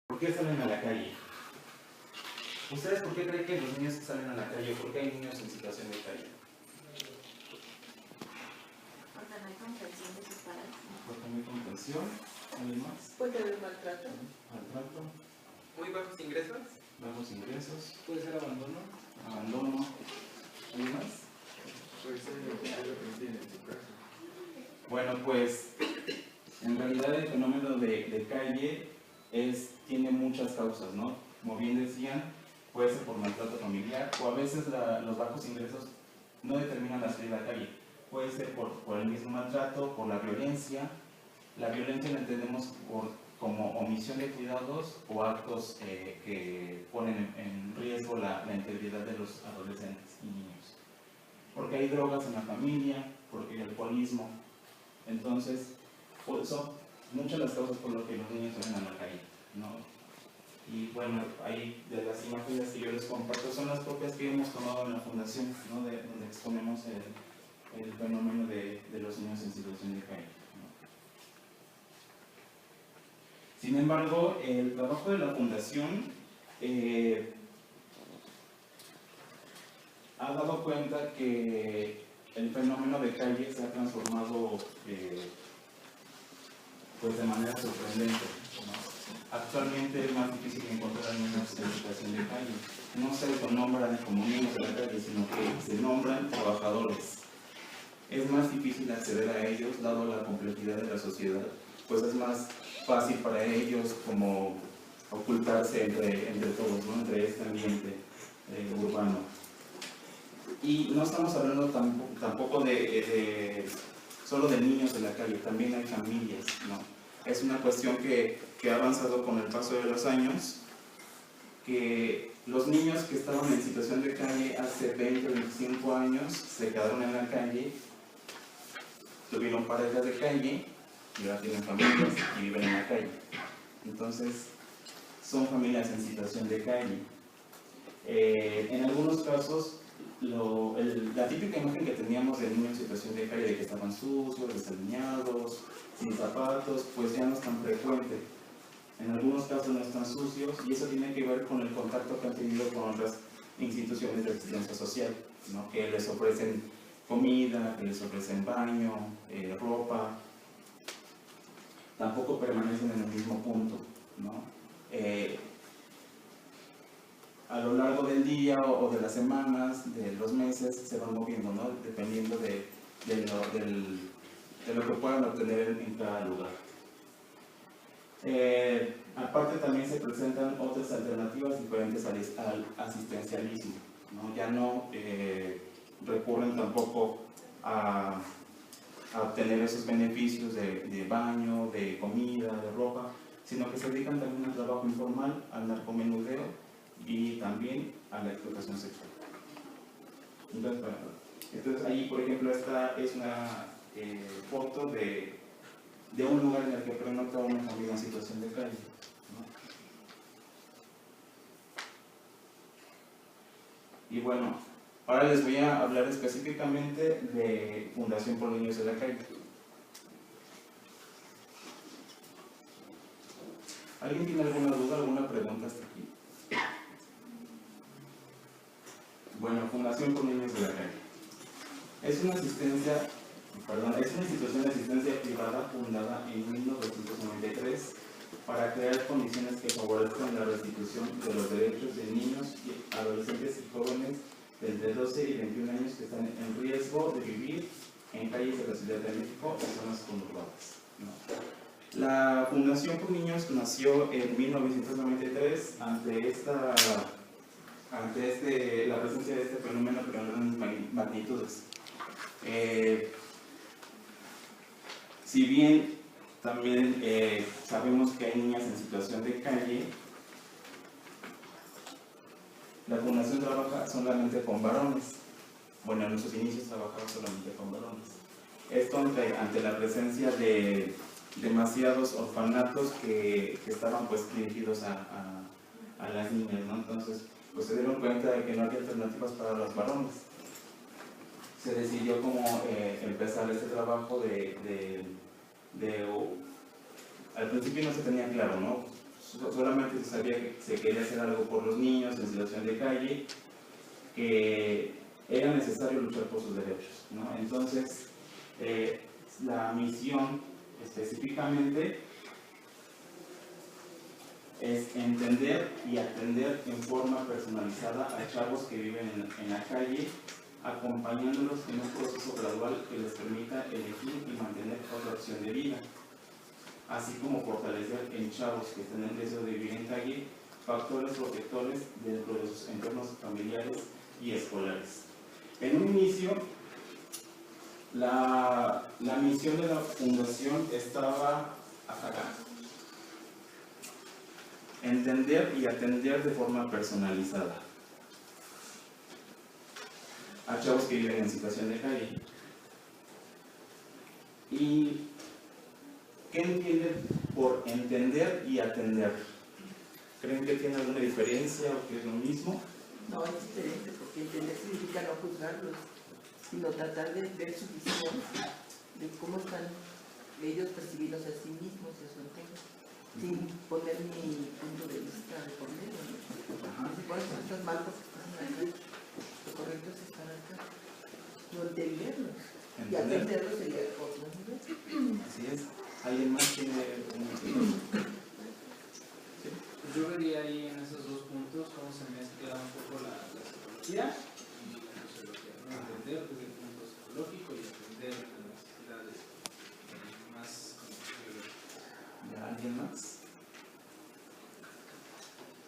¿Por qué salen a la calle? ¿Ustedes por qué creen que los niños que salen a la calle, por qué hay niños en situación de calle? Porque no hay comprensión de sus padres. Porque no hay comprensión. ¿Alguien más? Puede haber maltrato. Maltrato. Muy bajos ingresos. Bajos ingresos. Puede ser abandono. Abandono. ¿Alguien más? Puede ser lo que tiene en su casa. Bueno, pues en realidad el fenómeno de calle tiene muchas causas, ¿no? Como bien decían, puede ser por maltrato familiar o a veces los bajos ingresos no determinan la salida a la calle. Puede ser por el mismo maltrato, por la violencia. La violencia la entendemos como omisión de cuidados o actos que ponen en riesgo la integridad de los adolescentes y niños. Porque hay drogas en la familia, porque hay alcoholismo. Entonces, son muchas las causas por las que los niños salen a la calle, ¿no? Y bueno, ahí de las imágenes que yo les comparto son las propias que hemos tomado en la fundación, ¿no? Donde exponemos el fenómeno de los niños en situación de calle, ¿no? Sin embargo, el trabajo de la fundación ha dado cuenta que el fenómeno de calle se ha transformado pues de manera sorprendente, ¿no? Actualmente es más difícil encontrar niños en situación de calle. No se autonombran como niños de la calle, sino que se nombran trabajadores. Es más difícil acceder a ellos, dado la complejidad de la sociedad, pues es más fácil para ellos como ocultarse entre todos, ¿no? Entre este ambiente urbano. Y no estamos hablando tampoco solo de niños de la calle, también hay familias, ¿no? Es una cuestión que ha avanzado con el paso de los años, que los niños que estaban en situación de calle hace 20 o 25 años se quedaron en la calle, tuvieron parejas de calle y ahora tienen familias y viven en la calle. Entonces, son familias en situación de calle. En algunos casos, la típica imagen que teníamos de niños en situación de calle, de que estaban sucios, desaliñados, sin zapatos, pues ya no es tan frecuente. En algunos casos no están sucios y eso tiene que ver con el contacto que han tenido con otras instituciones de asistencia social, ¿no? Que les ofrecen comida, que les ofrecen baño, ropa. Tampoco permanecen en el mismo punto, ¿no? A lo largo del día o de las semanas, de los meses, se van moviendo, ¿no? Dependiendo de lo que puedan obtener en cada lugar. Aparte también se presentan otras alternativas diferentes al asistencialismo, ¿no? Ya no recurren tampoco a obtener esos beneficios de baño, de comida, de ropa, sino que se dedican también al trabajo informal, al narcomenudeo y también a la explotación sexual. Entonces ahí, por ejemplo, esta es una foto de un lugar en el que pernocta una familia en situación de calle, ¿no? Y bueno, ahora les voy a hablar específicamente de Fundación por Niños de la Calle. ¿Alguien tiene alguna duda, alguna pregunta hasta aquí? Bueno, Fundación por Niños de la Calle. Es una institución de asistencia privada fundada en 1993 para crear condiciones que favorezcan la restitución de los derechos de niños, adolescentes y jóvenes de entre 12 y 21 años que están en riesgo de vivir en calles de la Ciudad de México o zonas conurbadas, ¿no? La Fundación por Niños nació en 1993 ante la presencia de este fenómeno, pero en grandes magnitudes. Si bien también sabemos que hay niñas en situación de calle, la Fundación trabaja solamente con varones. Bueno, en nuestros inicios trabajaba solamente con varones. Esto ante la presencia de demasiados orfanatos que estaban pues dirigidos a las niñas, ¿no? Entonces, pues se dieron cuenta de que no había alternativas para los varones. Se decidió como empezar este trabajo al principio no se tenía claro, ¿no? solamente se sabía que se quería hacer algo por los niños en situación de calle, que era necesario luchar por sus derechos, ¿no? Entonces, la misión específicamente es entender y atender en forma personalizada a chavos que viven en la calle, acompañándolos en un proceso gradual que les permita elegir y mantener otra opción de vida, así como fortalecer en chavos que están en riesgo de vivir en calle factores protectores dentro de sus entornos familiares y escolares. En un inicio, la misión de la fundación estaba acá: entender y atender de forma personalizada a chavos que viven en situación de calle. ¿Y qué entienden por entender y atender? ¿Creen que tiene alguna diferencia o que es lo mismo? No, es diferente, porque entender significa no juzgarlos, sino tratar de ver su visión, de cómo están ellos percibidos a sí mismos y a su entorno, sin poner mi punto de vista de por medio, ¿no? Si por eso estás mal porque estás en la calle, lo correcto es estar acá, no entenderlos. Y atenderlos sería otro nivel. Así es. ¿Alguien más tiene un...? Yo vería ahí en esos dos puntos cómo se mezcla un poco la psicología y la sociología, ¿no? Entender desde el punto psicológico y atender las necesidades más biológicas. ¿Alguien más?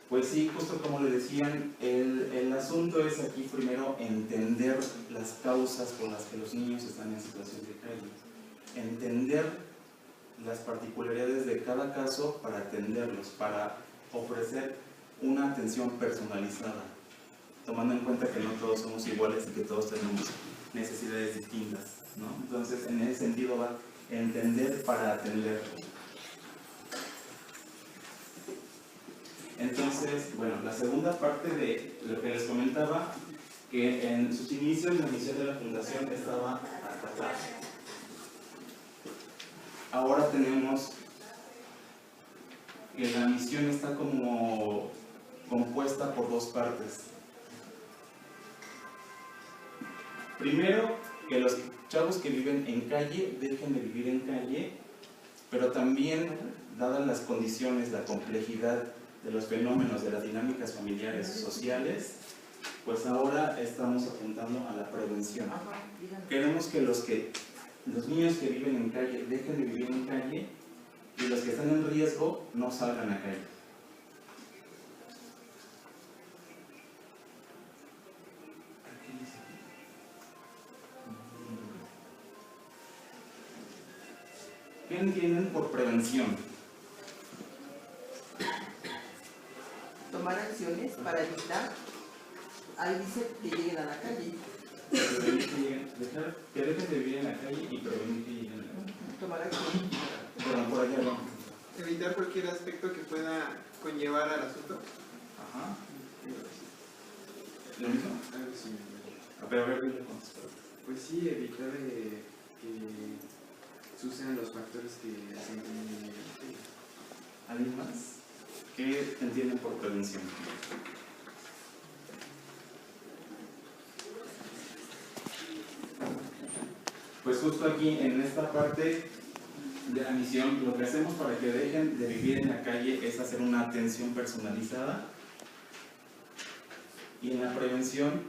Pues sí, justo como le decían, el asunto es aquí primero entender las causas por las que los niños están en situación de calle, entender las particularidades de cada caso para atenderlos, para ofrecer una atención personalizada, tomando en cuenta que no todos somos iguales y que todos tenemos necesidades distintas, ¿no? Entonces, en ese sentido va entender para atender. Entonces, bueno, la segunda parte de lo que les comentaba, que en sus inicios la misión de la fundación estaba atrás. Ahora tenemos que la misión está como compuesta por dos partes. Primero, que los chavos que viven en calle dejen de vivir en calle, pero también, dadas las condiciones, la complejidad de los fenómenos, de las dinámicas familiares, sociales, pues ahora estamos apuntando a la prevención. Queremos que los niños que viven en calle dejen de vivir en calle y los que están en riesgo no salgan a calle. ¿Qué entienden por prevención? Tomar acciones para evitar, ahí dice que lleguen a la calle. Que dejen de vivir en la calle y prevenir que lleguen a la calle. Tomar acciones. Bueno, por allá no. Evitar cualquier aspecto que pueda conllevar al asunto. Ajá. ¿Lo mismo? Algo así. Pero a ver, dile con tus Pues sí, evitar que sucedan los factores que hacen que... ¿Alguien más? ¿Qué entienden por prevención? Pues justo aquí, en esta parte de la misión, lo que hacemos para que dejen de vivir en la calle es hacer una atención personalizada. Y en la prevención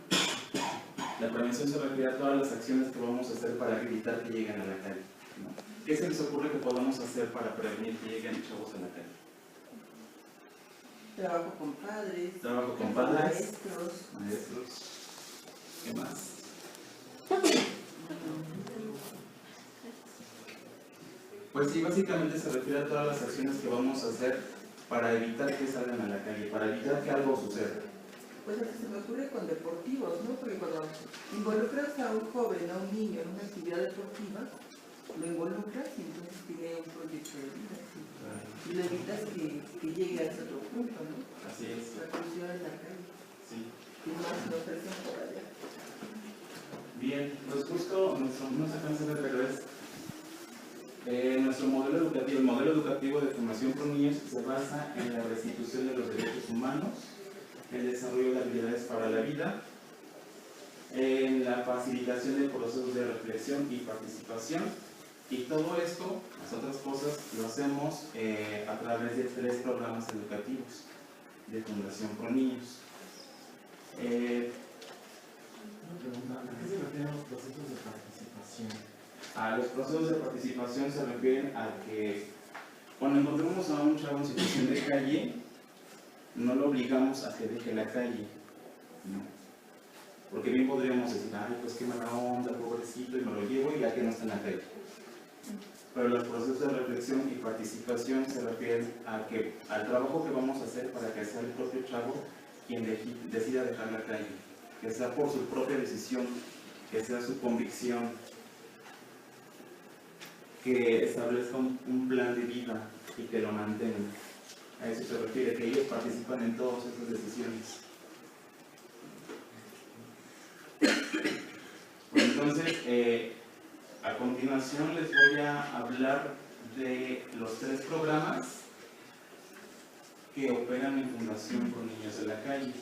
se refiere a todas las acciones que vamos a hacer para evitar que lleguen a la calle, ¿no? ¿Qué se les ocurre que podamos hacer para prevenir que lleguen chavos a la calle? Trabajo con padres. Trabajo con padres. Maestros. ¿Qué más? Pues sí, básicamente se refiere a todas las acciones que vamos a hacer para evitar que salgan a la calle, para evitar que algo suceda. Pues lo que se me ocurre con deportivos, ¿no? Porque cuando involucras a un joven, a un niño en una actividad deportiva, lo involucras y entonces tiene un proyecto de vida. ¿Sí? Y lo evitas que llegue a ese otro punto, ¿no? Así es. La condición en la calle. Sí. Y más no ofrecen por allá. Bien, pues justo nos alcanza de revés. Nuestro modelo educativo, el modelo educativo de Fundación Pro Niños se basa en la restitución de los derechos humanos, el desarrollo de habilidades para la vida, en la facilitación de procesos de reflexión y participación, y todo esto, las otras cosas, lo hacemos a través de 3 programas educativos de Fundación Pro Niños. Una pregunta, ¿a qué se refieren los procesos de participación? A los procesos de participación se refieren a que cuando encontramos a un chavo en situación de calle, no lo obligamos a que deje la calle, ¿no? Porque bien podríamos decir, ay, pues qué mala onda, pobrecito, y me lo llevo y ya que no está en la calle. Pero los procesos de reflexión y participación se refieren a que, al trabajo que vamos a hacer para que sea el propio chavo quien decida dejar la calle, que sea por su propia decisión, que sea su convicción, que establezca un plan de vida y que lo mantenga. A eso se refiere, que ellos participan en todas esas decisiones. Bueno, entonces, a continuación les voy a hablar de los 3 programas que operan en Fundación Pro Niños de la Calle.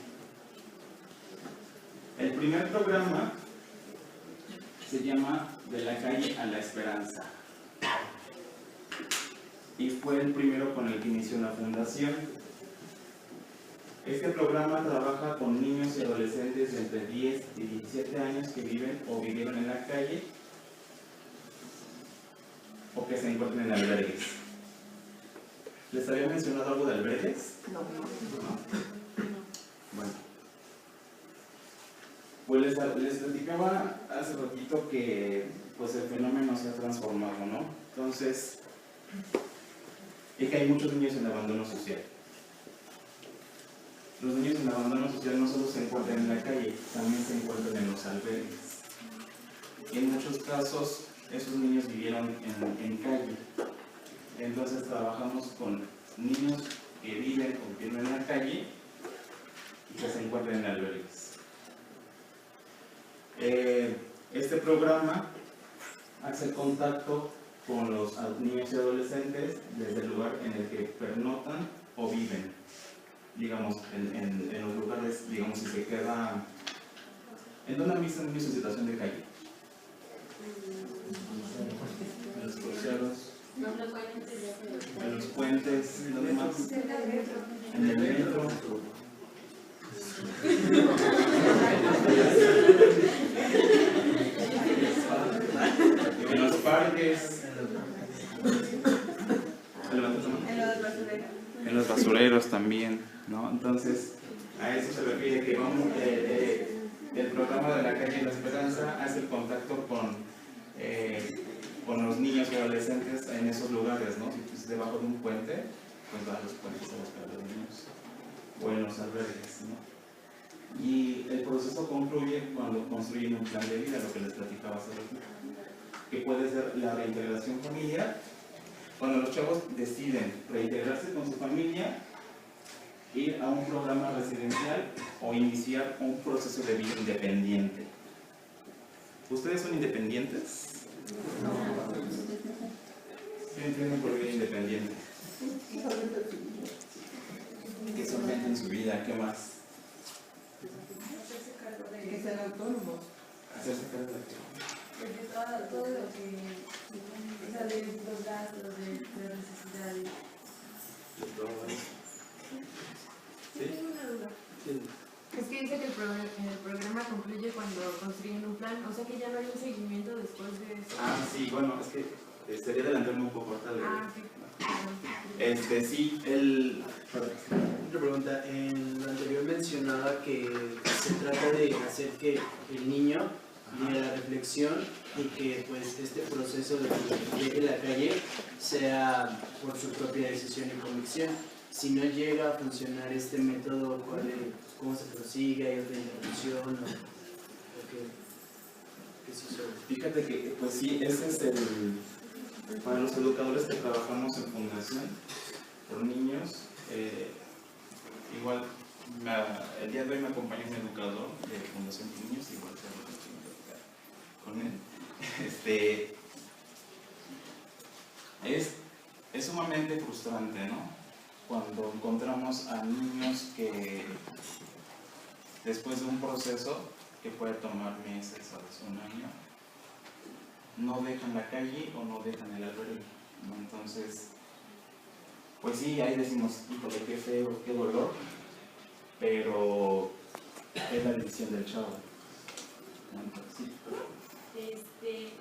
El primer programa se llama De la Calle a la Esperanza, y fue el primero con el que inició la fundación. Este programa trabaja con niños y adolescentes de entre 10 y 17 años que viven o vivieron en la calle o que se encuentran en albergues. ¿Les había mencionado algo de albergues? No. Bueno. Pues les platicaba hace ratito que pues el fenómeno se ha transformado, ¿no? Entonces, y que hay muchos niños en abandono social. Los niños en abandono social no solo se encuentran en la calle, también se encuentran en los albergues. Y en muchos casos, esos niños vivieron en calle. Entonces trabajamos con niños que viven o vivieron en la calle y que se encuentran en albergues. Este programa hace contacto con los niños y adolescentes desde el lugar en el que pernotan o viven. Digamos, en los lugares, digamos, si se queda... ¿En dónde han visto niños en situación de calle? En los cruceros, en los puentes, ¿en dónde más? En el metro. En los parques. En los basureros también, ¿no? Entonces, a eso se refiere que vamos, el programa de la calle La Esperanza hace el contacto con los niños y adolescentes en esos lugares, ¿no? Si estás debajo de un puente, pues vas a los puentes a buscar a los niños, o en los albergues, ¿no? Y el proceso concluye cuando construyen un plan de vida, lo que les platicaba hace ratito, que puede ser la reintegración familiar. Cuando los chavos deciden reintegrarse con su familia, ir a un programa residencial o iniciar un proceso de vida independiente. ¿Ustedes son independientes? No. ¿Qué entienden por vida independiente? Que solventen su vida, ¿qué más? Que sean autónomos. Hacerse cargo de qué. Todo lo que, o sea, de los gastos, de las necesidades. ¿Sí? Tengo una duda. Es que dice que el programa concluye cuando construyen un plan, o sea que ya no hay un seguimiento después de eso. Ah, sí, bueno, es que sería adelantarme un poco ahorita de... Sí. Sí, Otra pregunta, en lo anterior mencionaba que se trata de hacer que el niño llegue a la reflexión y que pues este proceso de que llegue a la calle sea por su propia decisión y convicción. Si no llega a funcionar este método, ¿cómo se prosigue? ¿Hay otra intervención? ¿Qué se hizo? fíjate que, pues sí, ese es para los educadores que trabajamos en Fundación por Niños, igual, el día de hoy me acompaña un educador de Fundación por Niños, igual se lo con él. es sumamente frustrante, ¿no? Cuando encontramos a niños que después de un proceso que puede tomar meses, a veces un año, no dejan la calle o no dejan el albergue, ¿no? Entonces, pues sí, ahí decimos, híjole, qué feo, qué dolor, pero es la decisión del chavo. Sí.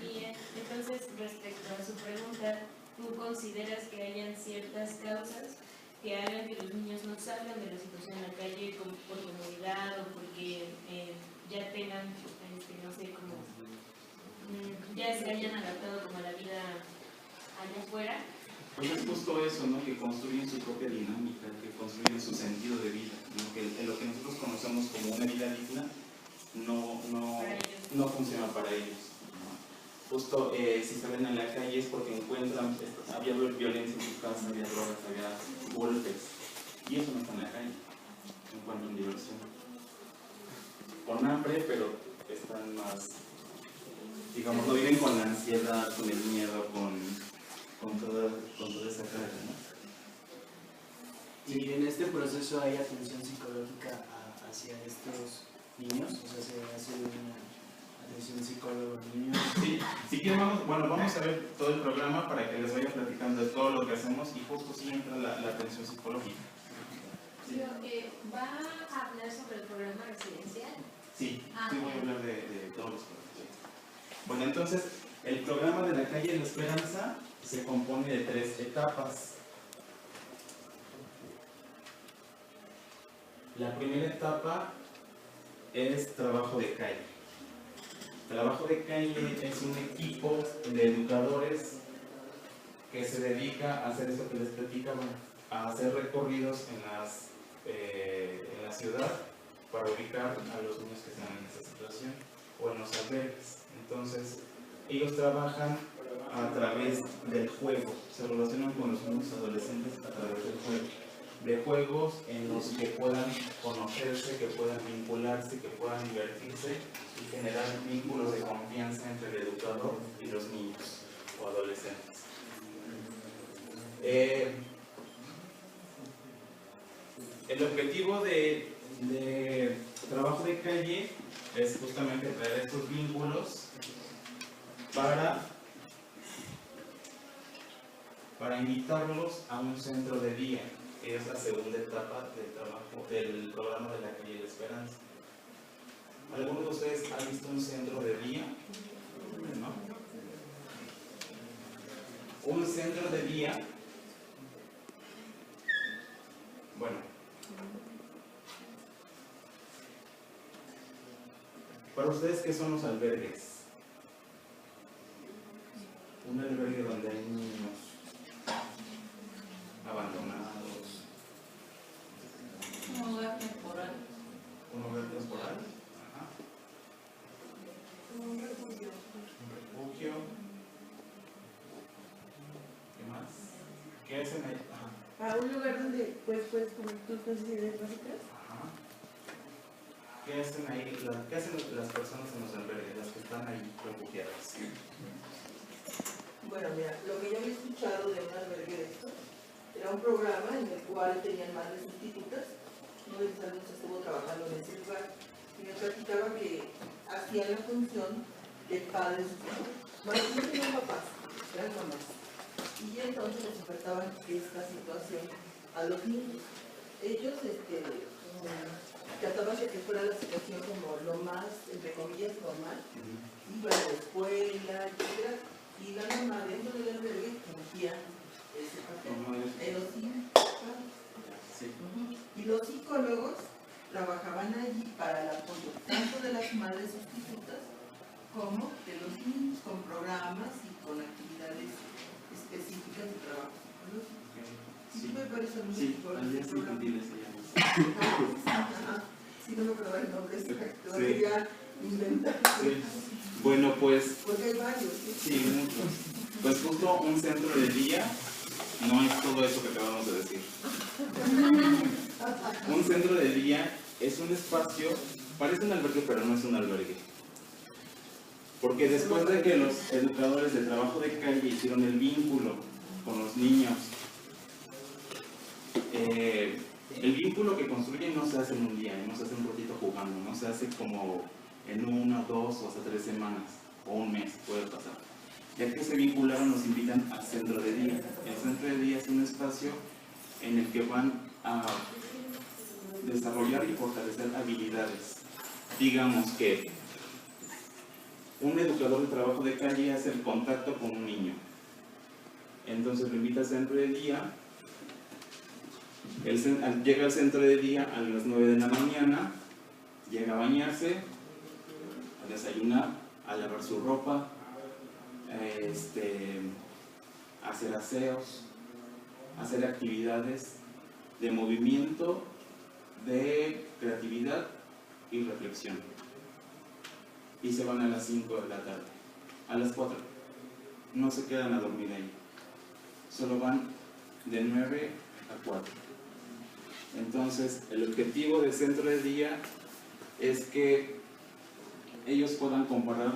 Y entonces, respecto a su pregunta, ¿tú consideras que hayan ciertas causas que hagan que los niños no salgan de la situación en la calle por comodidad o porque ya tengan, no sé, como ya se hayan adaptado como a la vida allá afuera? Pues es justo eso, ¿no? Que construyen su propia dinámica, que construyen su sentido de vida, ¿no? Que lo que nosotros conocemos como una vida digna no funciona para ellos, ¿no? Justo si salen en la calle es porque encuentran, había violencia en su casa, había drogas, había golpes, y eso no está en la calle, encuentran diversión. Con hambre, pero están más, digamos, no viven con la ansiedad, con el miedo, con toda esa carga, ¿no? Y en este proceso hay atención psicológica hacia estos niños, o sea, se hace una atención psicóloga a los niños. Sí, si quieren vamos a ver todo el programa para que les vaya platicando de todo lo que hacemos y justo sí entra la atención psicológica. Sí. ¿Va a hablar sobre el programa residencial? Sí, sí voy a hablar de todos los programas. Bueno, entonces, el programa de la calle de la Esperanza se compone de 3 etapas. La primera etapa es trabajo de calle. Trabajo de calle es un equipo de educadores que se dedica a hacer eso que les platicaba, a hacer recorridos en la ciudad para ubicar a los niños que están en esa situación o en los albergues. Entonces, ellos trabajan a través del juego, se relacionan con los niños adolescentes a través del juego, de juegos en los que puedan conocerse, que puedan vincularse, que puedan divertirse y generar vínculos de confianza entre el educador y los niños o adolescentes. El objetivo de trabajo de calle es justamente traer estos vínculos para invitarlos a un centro de día, que es la segunda etapa del trabajo del programa de la calle de la Esperanza. ¿Algunos de ustedes han visto un centro de día? ¿No? Un centro de día, bueno, para ustedes, ¿qué son los albergues? Un albergue donde hay niños abandonados. Un hogar temporal. Un hogar temporal. Ajá. Un refugio. Un refugio. ¿Qué más? ¿Qué hacen ahí? Ajá. Un lugar donde puedes comer tus necesidades básicas. Ajá. ¿Qué hacen ahí? ¿Qué hacen las personas en los albergues, las que están ahí refugiadas? Bueno, mira, lo que yo había escuchado de un albergue de esto era un programa en el cual tenían más de sustitutas. Uno de mis alumnos estuvo trabajando en ese lugar y me platicaba que hacían la función de padres sustitutos. Bueno, no tenían papás, eran mamás. Y entonces les ofertaban esta situación a los niños. Ellos trataban de que fuera la situación como lo más, entre comillas, normal. Iban a la escuela, etc. Y la mamá dentro del albergue fungía ese papel. Y los psicólogos trabajaban allí para el apoyo tanto de las madres sustitutas como de los niños, con programas y con actividades específicas de trabajo psicológico. Sí, me parece muy infantiles se llama. Sí, no me acuerdo el nombre exacto, quería inventar. Bueno, pues... Porque hay varios. Sí, muchos. Pues justo un centro de día no es todo eso que acabamos de decir. Un centro de día es un espacio, parece un albergue, pero no es un albergue. Porque después de que los educadores de trabajo de calle hicieron el vínculo con los niños. El vínculo que construyen no se hace en un día, no se hace un ratito jugando, no se hace como en 1, 2 o hasta 3 semanas o un mes puede pasar. Ya que se vincularon, nos invitan al centro de día. El centro de día es un espacio en el que van a desarrollar y fortalecer habilidades. Digamos que un educador de trabajo de calle hace el contacto con un niño. Entonces lo invita al centro de día. Llega al centro de día a las 9 de la mañana, llega a bañarse, a desayunar, a lavar su ropa, a hacer aseos, a hacer actividades de movimiento, de creatividad y reflexión. Y se van a las 5 de la tarde, a las 4. No se quedan a dormir ahí, solo van de 9 a 4. Entonces, el objetivo del centro de día es que ellos puedan comparar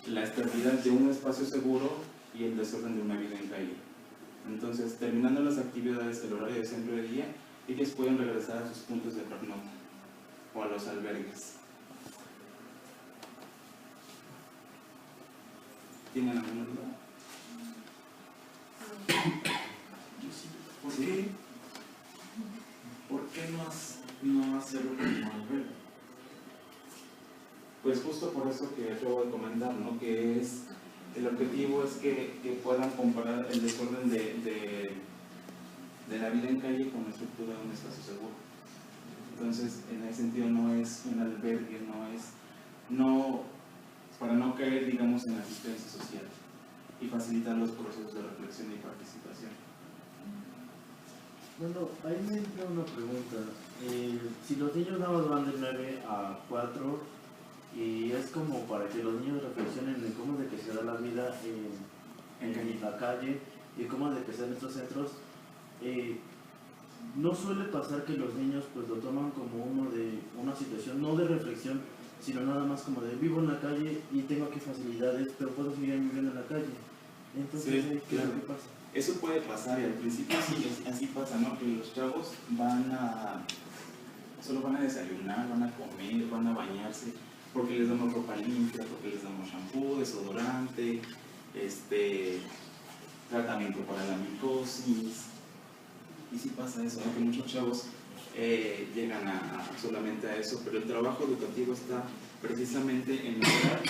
la estabilidad de un espacio seguro y el desorden de una vida en calle. Entonces, terminando las actividades del horario del centro de día, ellos pueden regresar a sus puntos de pernocta o a los albergues. ¿Tienen alguna duda? Sí. ¿Por qué no hacerlo como albergue? Pues justo por eso que acabo de comentar, ¿no? Que es, el objetivo es que puedan comparar el desorden de la vida en calle con la estructura de un espacio seguro. Entonces, en ese sentido no es un albergue, para no caer, digamos, en la asistencia social y facilitar los procesos de reflexión y participación. Bueno, ahí me entra una pregunta. Si los niños nada más van de 9 a 4 y es como para que los niños reflexionen en cómo es de que se da la vida en la calle y cómo es de que se dan estos centros, no suele pasar que los niños pues lo toman como una situación no de reflexión, sino nada más como de vivo en la calle y tengo aquí facilidades, pero puedo seguir viviendo en la calle. Entonces, Sí, ¿qué es claro. lo que pasa? Eso puede pasar y al principio sí, así pasa, ¿no? Que los chavos solo van a desayunar, van a comer, van a bañarse, porque les damos ropa limpia, porque les damos shampoo, desodorante, tratamiento para la micosis. Y sí pasa eso, ¿no? Que muchos chavos llegan solamente a eso, pero el trabajo educativo está precisamente en lograr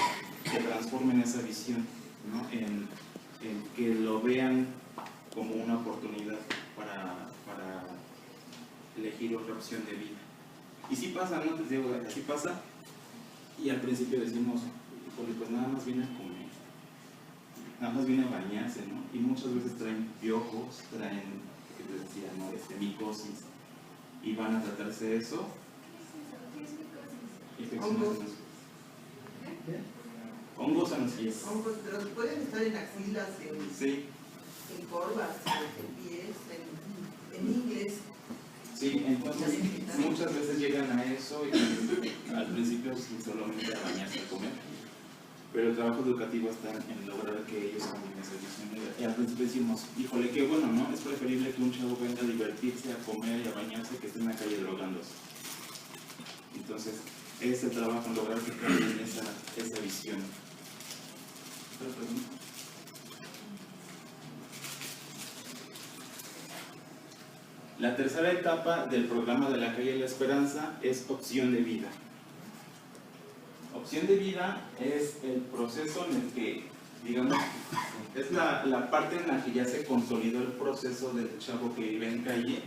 que transformen esa visión, ¿no? En que lo vean como una oportunidad para elegir otra opción de vida. Y sí pasa, no te digo, sí pasa, y al principio decimos, pues nada más viene a comer, nada más viene a bañarse, ¿no? Y muchas veces traen piojos, traen, que te decía, ¿no? Micosis, y van a tratarse de eso. Hongos. Hongos en los pies. Hongos, pero pueden estar en axilas, Sí. en corvas, en pies, en ingles. Sí, entonces muchas veces llegan a eso y al principio solamente a bañarse, a comer, pero el trabajo educativo está en lograr que ellos cambien esa visión. Y al principio decimos, híjole, qué bueno, ¿no? Es preferible que un chavo venga a divertirse, a comer y a bañarse que esté en la calle drogándose. Entonces, es el trabajo en lograr que cambien esa visión. ¿Otra pregunta? La tercera etapa del programa de la calle de la esperanza es opción de vida. Opción de vida es el proceso en el que, digamos, es la parte en la que ya se consolidó el proceso del chavo que vive en calle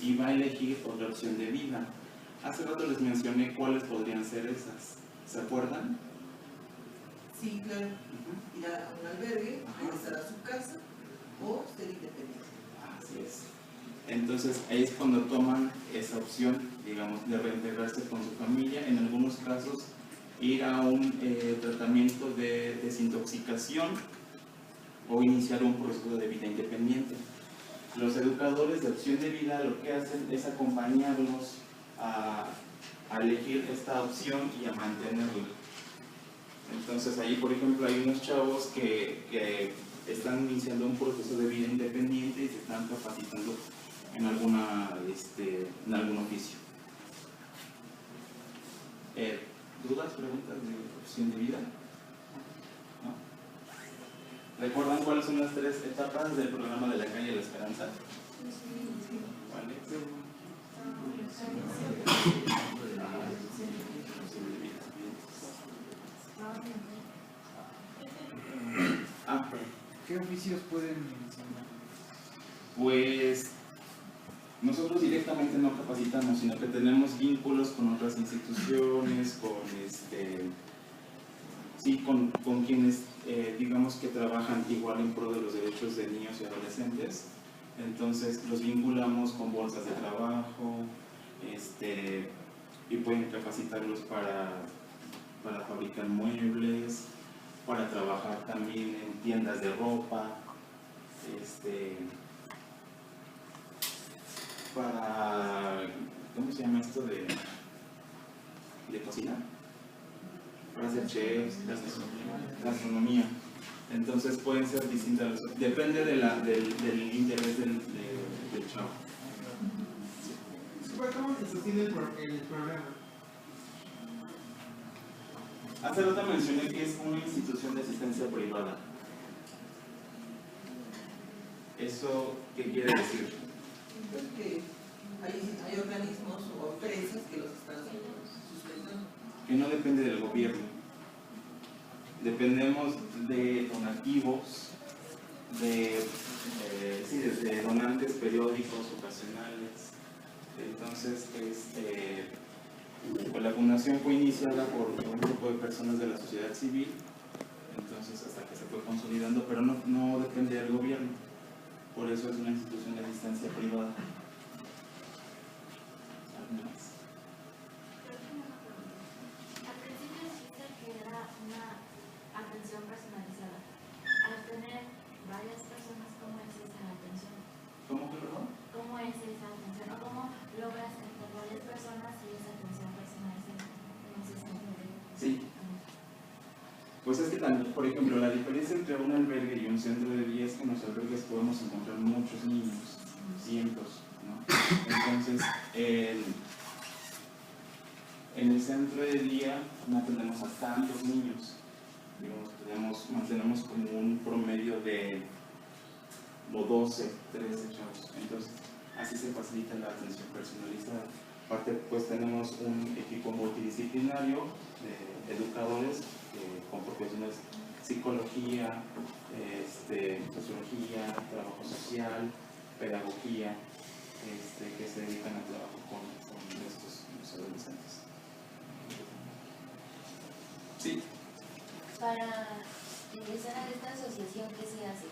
y va a elegir otra opción de vida. Hace rato les mencioné cuáles podrían ser esas. ¿Se acuerdan? Sí, claro. Ir a un albergue, regresar a su casa o ser independiente. Así es. Entonces, ahí es cuando toman esa opción, digamos, de reintegrarse con su familia. En algunos casos, ir a un tratamiento de desintoxicación o iniciar un proceso de vida independiente. Los educadores de opción de vida lo que hacen es acompañarlos a elegir esta opción y a mantenerla. Entonces ahí, por ejemplo, hay unos chavos que están iniciando un proceso de vida independiente y se están capacitando en en algún oficio. ¿Dudas, preguntas de opción de vida? ¿No? ¿Recuerdan cuáles son las 3 etapas del programa de la calle de la esperanza? ¿Cuáles? ¿Qué oficios pueden enseñar? Pues nosotros directamente no capacitamos, sino que tenemos vínculos con otras instituciones, con quienes digamos que trabajan igual en pro de los derechos de niños y adolescentes. Entonces los vinculamos con bolsas de trabajo, y pueden capacitarlos para fabricar muebles, para trabajar también en tiendas de ropa, para, ¿cómo se llama esto de cocina? Para hacer chefs, gastronomía. Entonces pueden ser distintas, depende del interés del chavo. ¿Cómo se sostiene el programa? Hace rato mencioné que es una institución de asistencia privada. ¿Eso qué quiere decir? Pues que hay organismos o empresas que los están sustentando. Que no depende del gobierno. Dependemos de donativos, de donantes periódicos, ocasionales. Entonces, pues la fundación fue iniciada por un grupo de personas de la sociedad civil, entonces hasta que se fue consolidando, pero no depende del gobierno. Por eso es una institución de asistencia privada. ¿Algo más? Al principio dijiste que era una atención personalizada. Al tener varias personas, ¿cómo es esa atención? ¿Cómo que perdón? ¿Cómo es esa atención? ¿O cómo logras entre varias personas y esa atención personalizada? No sé si Sí. Pues es que también, por ejemplo, la diferencia entre un albergue y un centro de día es que en los albergues podemos encontrar muchos niños, cientos, ¿no? Entonces, en el centro de día no atendemos a tantos niños, digamos, mantenemos como un promedio de 12, 13 chavos, entonces así se facilita la atención personalizada. Aparte, pues tenemos un equipo multidisciplinario de educadores con profesiones psicología, sociología, trabajo social, pedagogía, que se dedican al trabajo con estos adolescentes. Sí. Para ingresar a esta asociación, ¿qué se hace?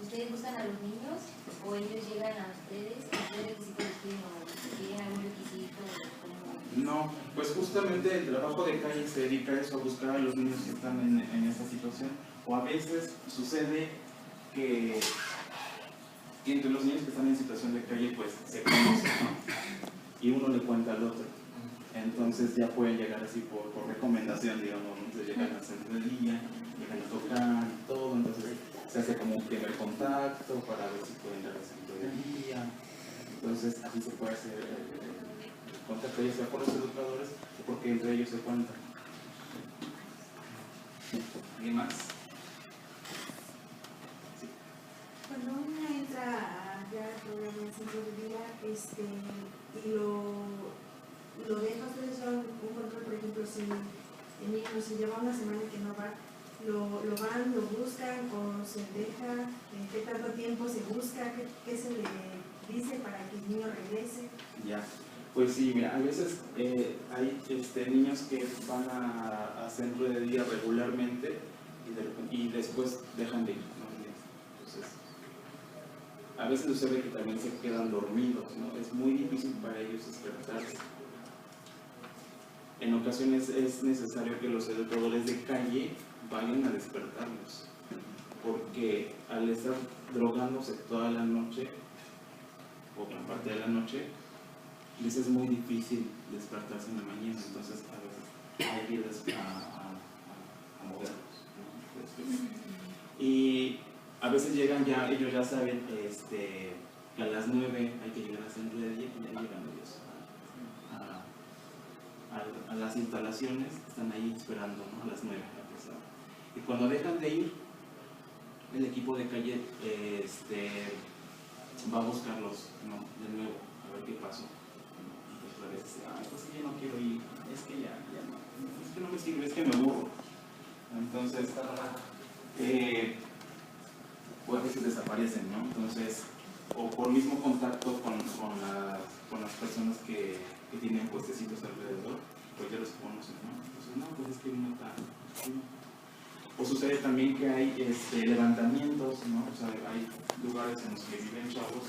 ¿Ustedes buscan a los niños o ellos llegan a ustedes? ¿Qué requisitos les piden o tienen algún requisito? No, pues justamente el trabajo de calle se dedica a eso, a buscar a los niños que están en esta situación. O a veces sucede que entre los niños que están en situación de calle pues se conocen, ¿no? Y uno le cuenta al otro. Entonces ya pueden llegar así por recomendación, digamos, entonces llegan al centro de día, llegan a tocar y todo, entonces se hace como un primer contacto para ver si pueden ir al centro de día. Entonces así se puede hacer el contacto, ya sea por los educadores o porque entre ellos se cuentan. ¿Alguien más? Sí. Cuando uno entra ya al programa de centro de día y lo deja, ustedes son un control, por ejemplo, si el niño se lleva una semana que no va, lo van, lo buscan o se deja, qué tanto tiempo se busca, qué se le dice para que el niño regrese. Ya, pues sí, mira, a veces hay niños que van a centro de día regularmente y después dejan de ir, ¿no? Entonces, a veces sucede que también se quedan dormidos, ¿no? Es muy difícil para ellos despertarse. En ocasiones es necesario que los educadores de calle vayan a despertarlos, porque al estar drogándose toda la noche, o gran parte de la noche, les es muy difícil despertarse en la mañana, entonces a veces hay que ir a moverlos, ¿no? Y veces llegan ya, ellos ya saben que a las 9 hay que llegar a Centro de Día y ya llegan ellos a las instalaciones, están ahí esperando, ¿no? A las 9. Y cuando dejan de ir, el equipo de calle va a buscarlos, ¿no? De nuevo, a ver qué pasó. Entonces a veces, pues que yo no quiero ir, es que ya no, es que no me sirve, es que me aburro. Entonces, pues a veces desaparecen, ¿no? Entonces, o por mismo contacto con las personas que tienen puestecitos alrededor, pues ya los conocen, ¿no? Entonces, no, pues es que no está. O sucede también que hay levantamientos, ¿no? O sea, hay lugares en los que viven chavos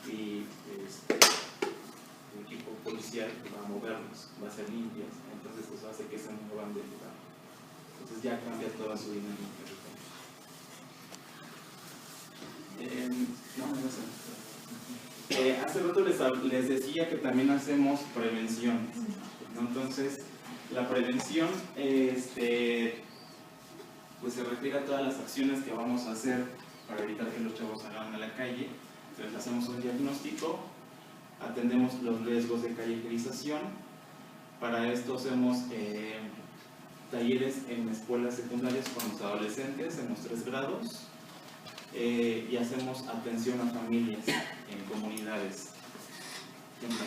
y el equipo policial va a moverlos, va a hacer limpias, entonces eso hace que se muevan del lugar. Entonces ya cambia toda su dinámica. Hace rato les decía que también hacemos prevención, ¿no? Entonces, la prevención pues se refiere a todas las acciones que vamos a hacer para evitar que los chavos salgan a la calle. Entonces hacemos un diagnóstico, atendemos los riesgos de callejerización. Para esto hacemos talleres en escuelas secundarias con los adolescentes en los 3 grados y hacemos atención a familias en comunidades.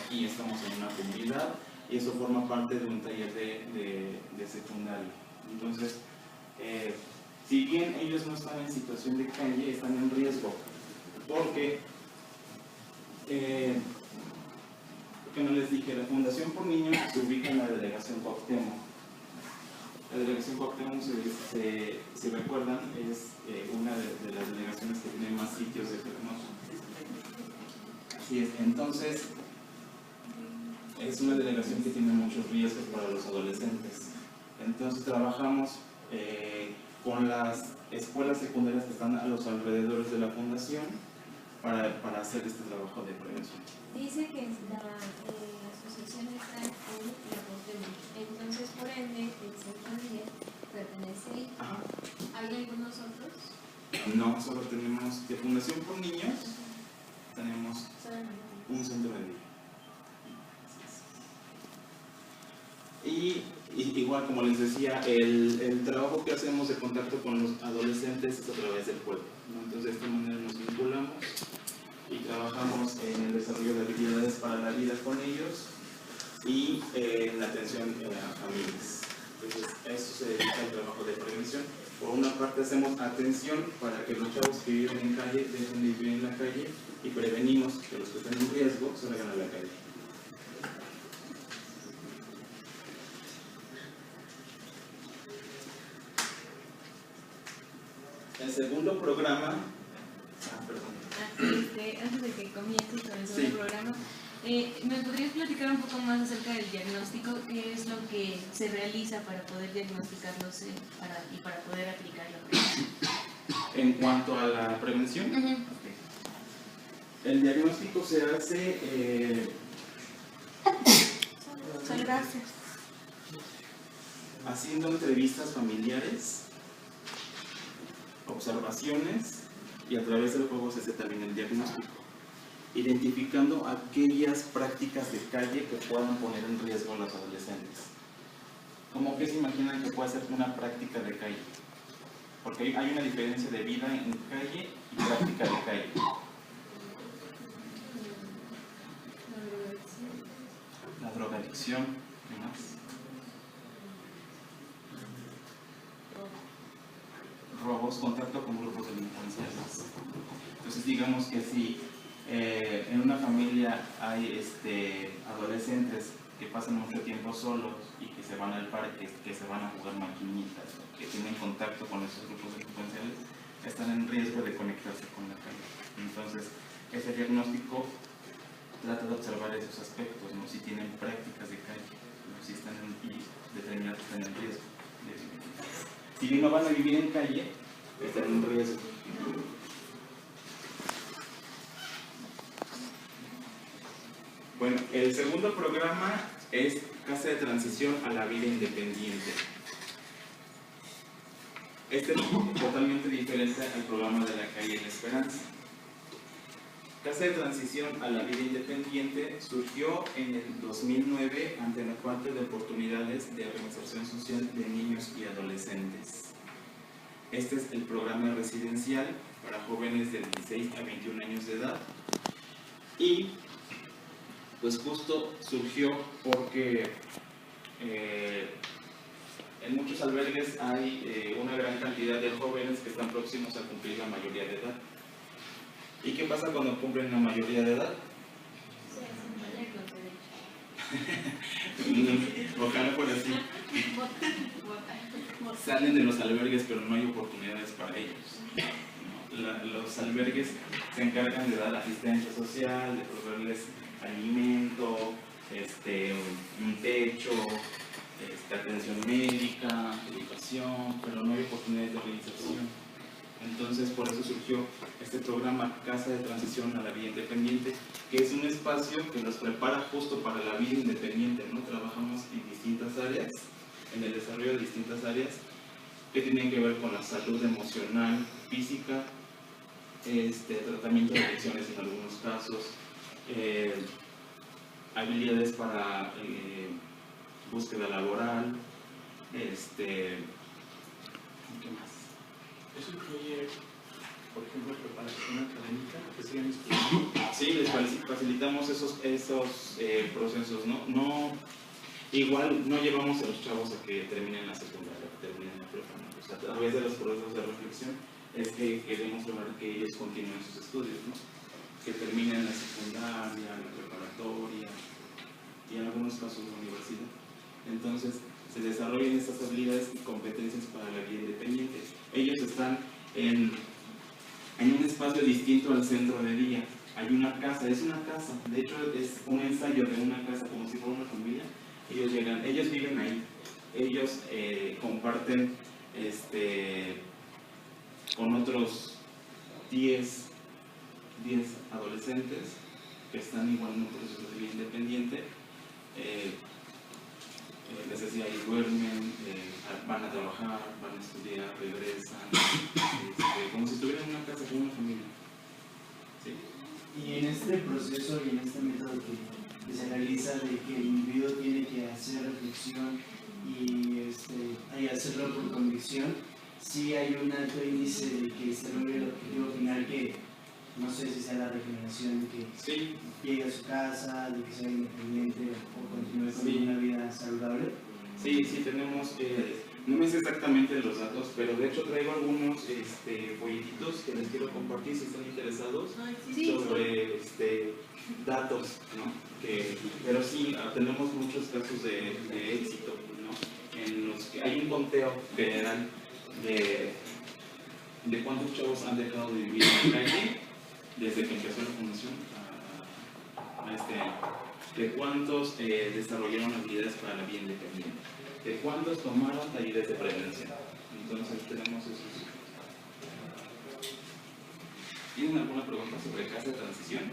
Aquí estamos en una comunidad y eso forma parte de un taller de secundaria. Entonces, si bien ellos no están en situación de calle, están en riesgo, porque que no les dije, la Fundación por Niños se ubica en la delegación Cuauhtémoc. La delegación Cuauhtémoc, si recuerdan, es una de las delegaciones que tiene más sitios de diagnóstico. Así es, entonces es una delegación que tiene muchos riesgos para los adolescentes. Entonces trabajamos con las escuelas secundarias que están a los alrededores de la fundación para hacer este trabajo de prevención. Dice que la asociación está en la Cuauhtémoc, entonces por ende el Centro pertenece ahí. ¿Hay algunos otros? No, solo tenemos de Fundación por Niños, tenemos un centro de día. Y igual, como les decía, el trabajo que hacemos de contacto con los adolescentes es a través del juego, ¿no? Entonces, de esta manera nos vinculamos y trabajamos en el desarrollo de habilidades para la vida con ellos y en la atención a familias. Entonces, a eso se dedica el trabajo de prevención. Por una parte, hacemos atención para que los chavos que viven en calle dejen de vivir en la calle y prevenimos que los que están en riesgo salgan a la calle. El segundo programa, antes de que comiences con el segundo programa, ¿me podrías platicar un poco más acerca del diagnóstico? ¿Qué es lo que se realiza para poder diagnosticarlos y para poder aplicar la prevención? En cuanto a la prevención, el diagnóstico se hace Gracias. haciendo entrevistas familiares, observaciones, y a través del juego se hace también el diagnóstico, identificando aquellas prácticas de calle que puedan poner en riesgo a los adolescentes. ¿Cómo que se imaginan que puede ser una práctica de calle? Porque hay una diferencia de vida en calle y práctica de calle. La drogadicción, ¿qué más? Robos, contacto con grupos delincuenciales. Entonces digamos que si en una familia hay adolescentes que pasan mucho tiempo solos y que se van al parque, que se van a jugar maquinitas, que tienen contacto con esos grupos delincuenciales, están en riesgo de conectarse con la calle. Entonces ese diagnóstico trata de observar esos aspectos, ¿no? Si tienen prácticas de calle, ¿no? Si están determinados están en riesgo. Si bien no van a vivir en calle, están en riesgo. Bueno, el segundo programa es Casa de Transición a la Vida Independiente. Este es totalmente diferente al programa de la calle La Esperanza. Casa de Transición a la Vida Independiente surgió en el 2009 ante la falta de oportunidades de reinserción social de niños y adolescentes. Este es el programa residencial para jóvenes de 16 a 21 años de edad y pues justo surgió porque en muchos albergues hay una gran cantidad de jóvenes que están próximos a cumplir la mayoría de edad. ¿Y qué pasa cuando cumplen la mayoría de edad? Ojalá fuera así. Salen de los albergues, pero no hay oportunidades para ellos. Los albergues se encargan de dar asistencia social, de proveerles alimento, un techo, atención médica, educación, pero no hay oportunidades de reinserción. Entonces, por eso surgió este programa Casa de Transición a la Vida Independiente, que es un espacio que nos prepara justo para la vida independiente, ¿no? Trabajamos en distintas áreas, en el desarrollo de distintas áreas que tienen que ver con la salud emocional, física, tratamiento de adicciones en algunos casos, habilidades para búsqueda laboral, ¿qué más? ¿Eso incluye, por ejemplo, preparación académica? ¿Que sigan estudiando? Sí, les facilitamos esos procesos, ¿no? Igual no llevamos a los chavos a que terminen la secundaria, que terminen la prepa, ¿no? O sea, a través de los procesos de reflexión es que queremos lograr que ellos continúen sus estudios, ¿no? Que terminen la secundaria, la preparatoria y en algunos casos la universidad. Entonces, se desarrollan estas habilidades y competencias para la vida independiente. Ellos están en un espacio distinto al centro de día. Hay una casa, es una casa, de hecho es un ensayo de una casa, como si fuera una familia. Ellos llegan, ellos viven ahí, ellos comparten con otros 10 adolescentes que están igual en un proceso de vida independiente. Les decía, ahí duermen, van a trabajar, van a estudiar, regresan, como si estuvieran en una casa con una familia. ¿Sí? Y en este proceso y en este método que se realiza de que el individuo tiene que hacer reflexión y hacerlo por convicción, sí hay un alto índice de que se logre el objetivo final, que no sé si sea la regeneración, de que Sí. llegue a su casa, de que sea independiente o continúe con una vida saludable. Sí, tenemos, no me sé exactamente los datos, pero de hecho traigo algunos folletitos que les quiero compartir si están interesados sobre datos, ¿no? Pero sí, tenemos muchos casos de éxito, ¿no? En los que hay un conteo general de cuántos chavos han dejado de vivir en la calle desde que empezó la fundación a este año, de cuántos desarrollaron habilidades para la vida independiente, de cuántos tomaron talleres de prevención. Entonces tenemos esos. ¿Tienen alguna pregunta sobre casa de transición?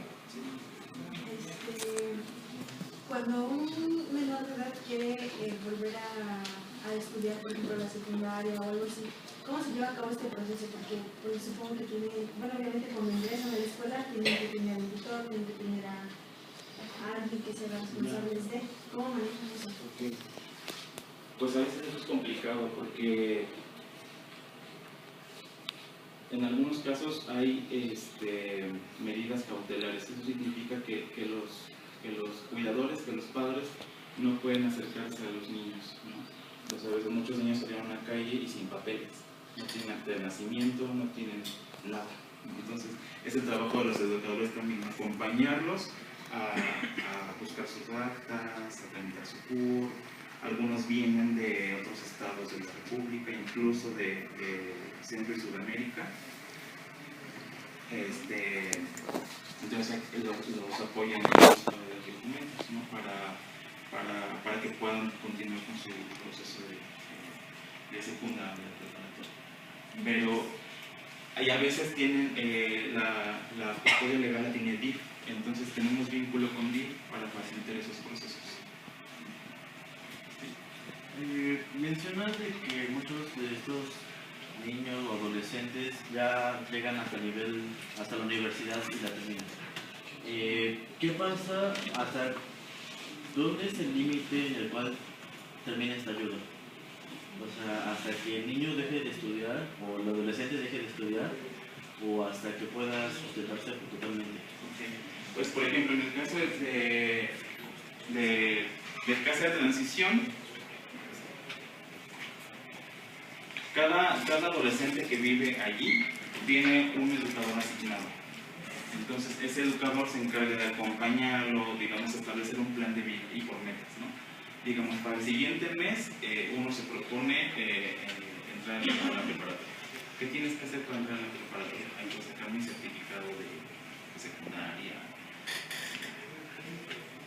Cuando un menor de edad quiere volver a estudiar, por ejemplo, la secundaria o algo así, ¿cómo se lleva a cabo este proceso? Porque pues, supongo que tiene, bueno, obviamente cuando ingresan a la escuela tienen que tener un tutor, tienen que tener a alguien que sea responsable de. ¿Cómo manejan eso? Okay. Pues a veces eso es complicado porque en algunos casos hay medidas cautelares. Eso significa que los cuidadores, que los padres no pueden acercarse a los niños, ¿no? Entonces a veces muchos niños salieron a la calle y sin papeles, no tienen acta de nacimiento, no tienen nada. Entonces es el trabajo de los educadores también, acompañarlos a buscar sus actas, a tramitar su CUR. Algunos vienen de otros estados de la República, incluso de Centro y Sudamérica. Entonces los apoyan en los documentos, ¿no? para que puedan continuar con su proceso de secundaria, preparatoria. Pero ahí a veces tienen la custodia legal la tiene DIF, entonces tenemos vínculo con DIF para facilitar esos procesos. Mencionas de que muchos de estos niños o adolescentes ya llegan hasta el nivel, hasta la universidad y la terminan. ¿Qué pasa? ¿Hasta dónde es el límite en el cual termina esta ayuda? O sea, hasta que el niño deje de estudiar o el adolescente deje de estudiar o hasta que pueda sustentarse totalmente. Pues por ejemplo, en el caso de casa de transición, cada adolescente que vive allí tiene un educador asignado. Entonces ese educador se encarga de acompañarlo, digamos, establecer un plan de vida y por metas, ¿no? Digamos, para el siguiente mes uno se propone entrar a la preparatoria. ¿Qué tienes que hacer para entrar a la preparatoria? Hay que sacar mi certificado de secundaria.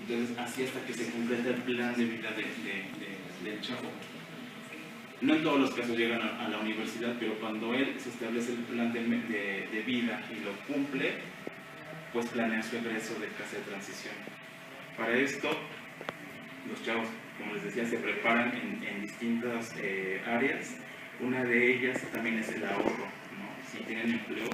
Entonces, así hasta que se completa el plan de vida del chavo. No en todos los casos llegan a la universidad, pero cuando él se establece el plan de vida y lo cumple, pues planea su egreso de casa de transición. Para esto, los chavos, como les decía, se preparan en distintas áreas. Una de ellas también es el ahorro, ¿no? Si tienen empleo,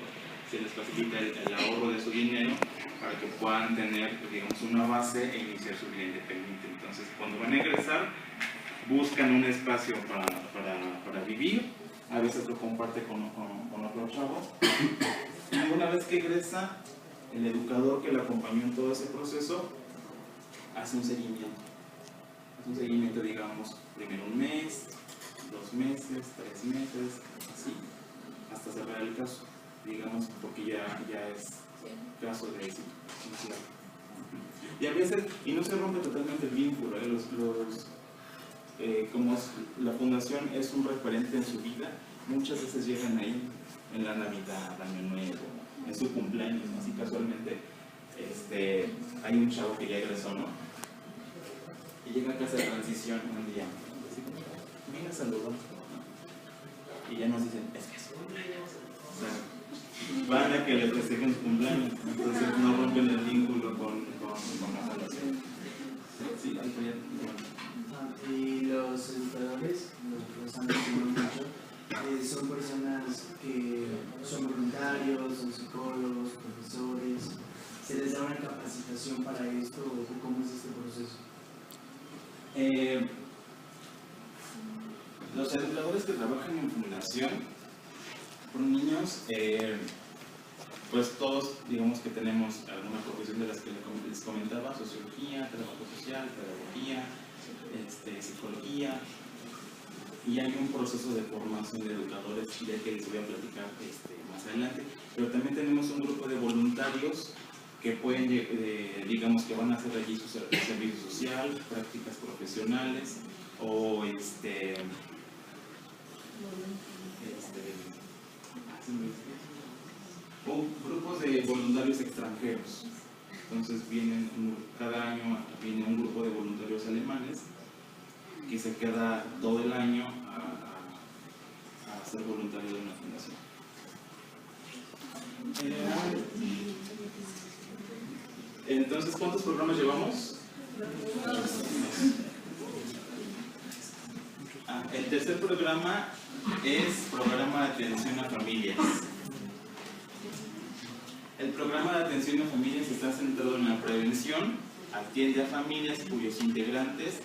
se les facilita el ahorro de su dinero para que puedan tener, digamos, una base e iniciar su vida independiente. Entonces, cuando van a egresar, buscan un espacio para vivir, a veces lo comparte con otro chavo. Y una vez que egresa, el educador que le acompañó en todo ese proceso hace un seguimiento. Hace un seguimiento, digamos, primero un mes, 2 meses, 3 meses, así, hasta cerrar el caso, digamos, porque ya es caso de éxito. Y a veces, y no se rompe totalmente el vínculo, como la fundación es un referente en su vida, muchas veces llegan ahí en la Navidad, Año Nuevo, en su cumpleaños, así casualmente hay un chavo que ya egresó, ¿no? Y llega a casa de transición un día, venga a saludar, y ya nos dicen, es que es su cumpleaños. O sea, van a que le festejen su cumpleaños, entonces no rompen el vínculo con la fundación. Sí, ahí fue ya. Y los educadores, los han mencionado mucho, son personas que son voluntarios, son psicólogos, profesores. ¿Se les da una capacitación para esto o cómo es este proceso? Los educadores que trabajan en fundación con niños, pues todos, digamos que tenemos alguna profesión de las que les comentaba, sociología, trabajo social, pedagogía, psicología, y hay un proceso de formación de educadores del que les voy a platicar más adelante, pero también tenemos un grupo de voluntarios que pueden, digamos que van a hacer allí su servicio social, prácticas profesionales o grupos de voluntarios extranjeros. Entonces cada año viene un grupo de voluntarios alemanes que se queda todo el año a ser voluntario de una fundación. Entonces, ¿cuántos programas llevamos? El tercer programa es programa de atención a familias. El programa de atención a familias está centrado en la prevención, atiende a familias cuyos integrantes,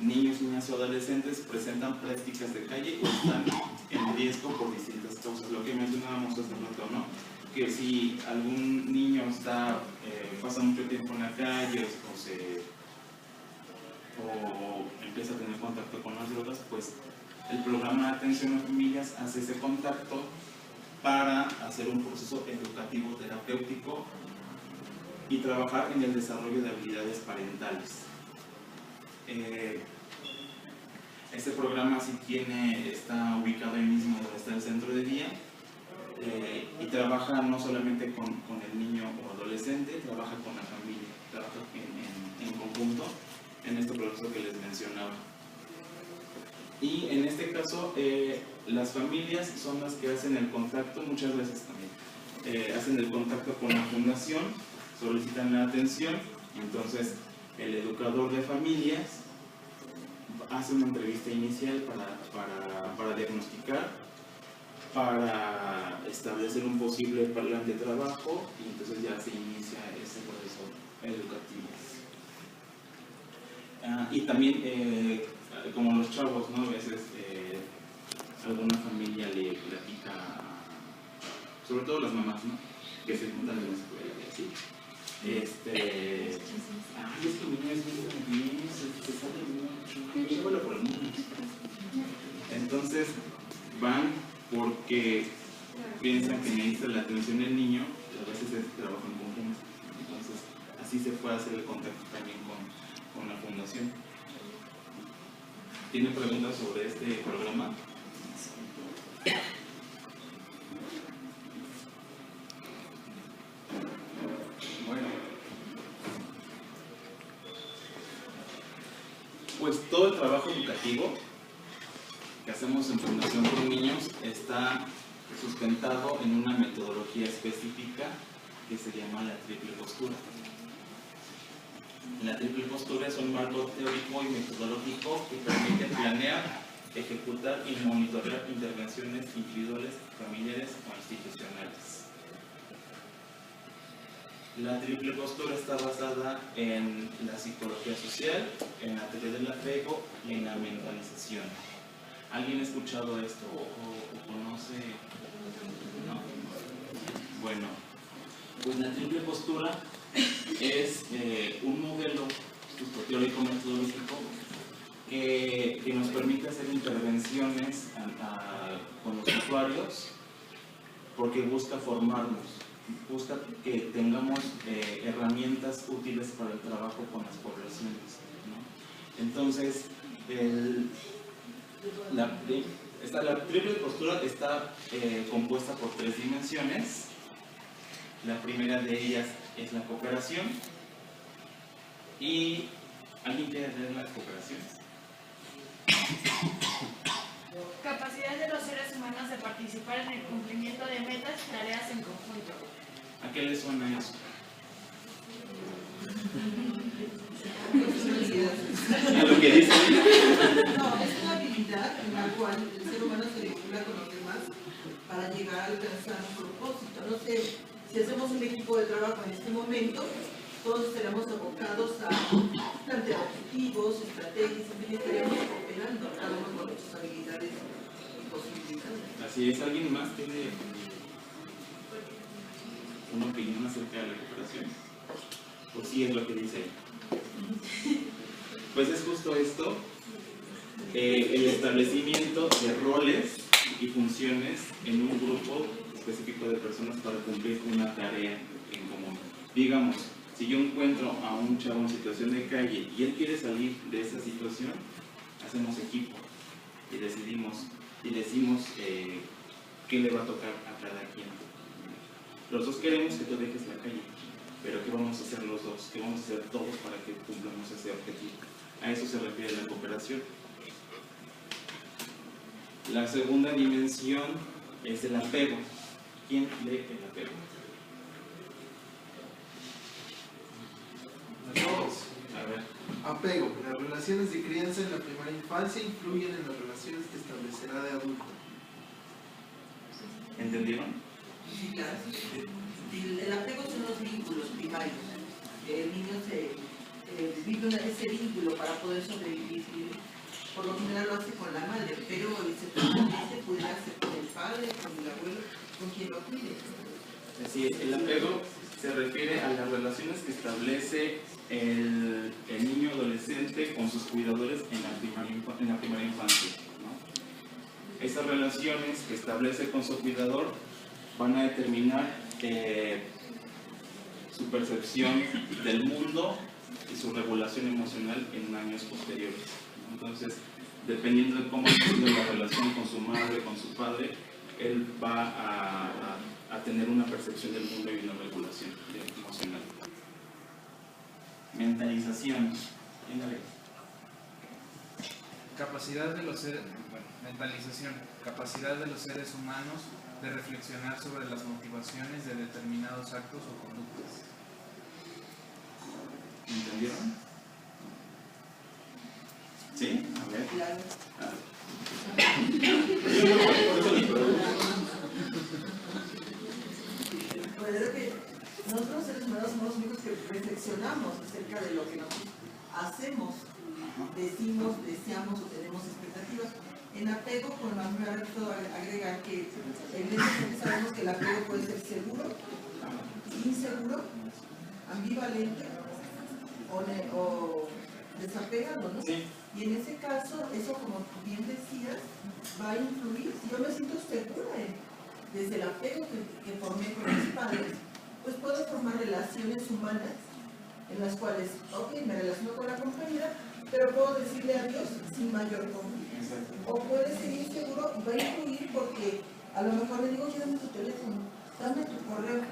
niños, niñas o adolescentes, presentan prácticas de calle o están en riesgo por distintas causas. Lo que mencionábamos hace rato, ¿no? Que si algún niño pasa mucho tiempo en la calle o empieza a tener contacto con las drogas, pues el programa de atención a familias hace ese contacto para hacer un proceso educativo terapéutico y trabajar en el desarrollo de habilidades parentales. Este programa está ubicado ahí mismo donde está el centro de día y trabaja no solamente con el niño o adolescente, trabaja con la familia, trabaja en conjunto en este proceso que les mencionaba. Y en este caso, las familias son las que hacen el contacto, muchas veces también, hacen el contacto con la fundación, solicitan la atención, entonces el educador de familias hace una entrevista inicial para diagnosticar para establecer un posible plan de trabajo y entonces ya se inicia ese proceso educativo. Y también, como los chavos, ¿no? A veces alguna familia le platica, sobre todo las mamás, ¿no? Que se juntan en la escuela y así. Ay, es que mi niño es muy bien, se sale mucho, llévalo por el mundo. Entonces van porque piensan que necesita la atención del niño, y a veces es trabajo en conjunto. Entonces, así se puede hacer el contacto también con la fundación. ¿Tiene preguntas sobre este programa? Bueno, pues todo el trabajo educativo que hacemos en Fundación por Niños está sustentado en una metodología específica que se llama la triple postura. La triple postura es un marco teórico y metodológico que permite planear, ejecutar y monitorear intervenciones individuales, familiares o institucionales. La triple postura está basada en la psicología social, en la teoría del apego y en la mentalización. ¿Alguien ha escuchado esto o conoce? ¿No? Bueno, pues la triple postura es un modelo teórico metodológico que nos permite hacer intervenciones con los usuarios porque busca formarnos, busca que tengamos herramientas útiles para el trabajo con las poblaciones, ¿no? Entonces, la triple postura está compuesta por 3 dimensiones. La primera de ellas es la cooperación. ¿Y alguien quiere leer la cooperación? Capacidad de los seres humanos de participar en el cumplimiento de metas y tareas en conjunto. ¿A qué le suena eso? ¿A lo que dice? No, es una habilidad en la cual el ser humano se vincula con los demás para llegar a alcanzar un propósito. No sé, si hacemos un equipo de trabajo en este momento, todos estaremos abocados a plantear objetivos, estrategias, en fin, estaríamos cooperando cada uno con nuestras habilidades y posibilidades. Así es. ¿Alguien más tiene una opinión acerca de la cooperación? Pues sí, es lo que dice ahí. Pues es justo esto, el establecimiento de roles y funciones en un grupo específico de personas para cumplir una tarea en común. Digamos, si yo encuentro a un chavo en situación de calle y él quiere salir de esa situación, hacemos equipo y decidimos y decimos qué le va a tocar a cada quien. Los dos queremos que tú dejes la calle, pero ¿qué vamos a hacer los dos? ¿Qué vamos a hacer todos para que cumplamos ese objetivo? A eso se refiere la cooperación. La segunda dimensión es el apego. ¿Quién lee el apego? A ver. Apego. Las relaciones de crianza en la primera infancia influyen en las relaciones que establecerá de adulto. ¿Entendieron? Sí, claro. El apego son los vínculos primarios. El niño vive ese vínculo para poder sobrevivir. Por lo general lo hace con la madre, pero se puede hacer con el padre, con el abuelo, con quien lo cuide. Así es, el apego se refiere a las relaciones que establece el niño adolescente con sus cuidadores en la primera infancia, ¿no? Esas relaciones que establece con su cuidador van a determinar su percepción del mundo y su regulación emocional en años posteriores. Entonces, dependiendo de cómo ha sido la relación con su madre, con su padre, él va a tener una percepción del mundo y una regulación emocional. Mentalización. Capacidad de los seres, mentalización, capacidad de los seres humanos de reflexionar sobre las motivaciones de determinados actos o conductas. ¿Entendieron? ¿Sí? A ver. Claro. Yo no, por eso les pregunto. reflexionamos acerca de lo que nosotros hacemos, decimos, deseamos o tenemos expectativas. En apego, con la mujer puedo agregar que evidentemente sabemos que el apego puede ser seguro, inseguro, ambivalente o desapegado, ¿no? Sí. Y en ese caso, eso, como bien decías, va a influir. Si yo me siento segura desde el apego que formé con mis padres, pues puedo formar relaciones humanas en las cuales, ok, me relaciono con la compañera, pero puedo decirle adiós sin mayor conflicto. O puede ser inseguro y va a influir porque a lo mejor le digo, oye, dame tu teléfono, dame tu correo,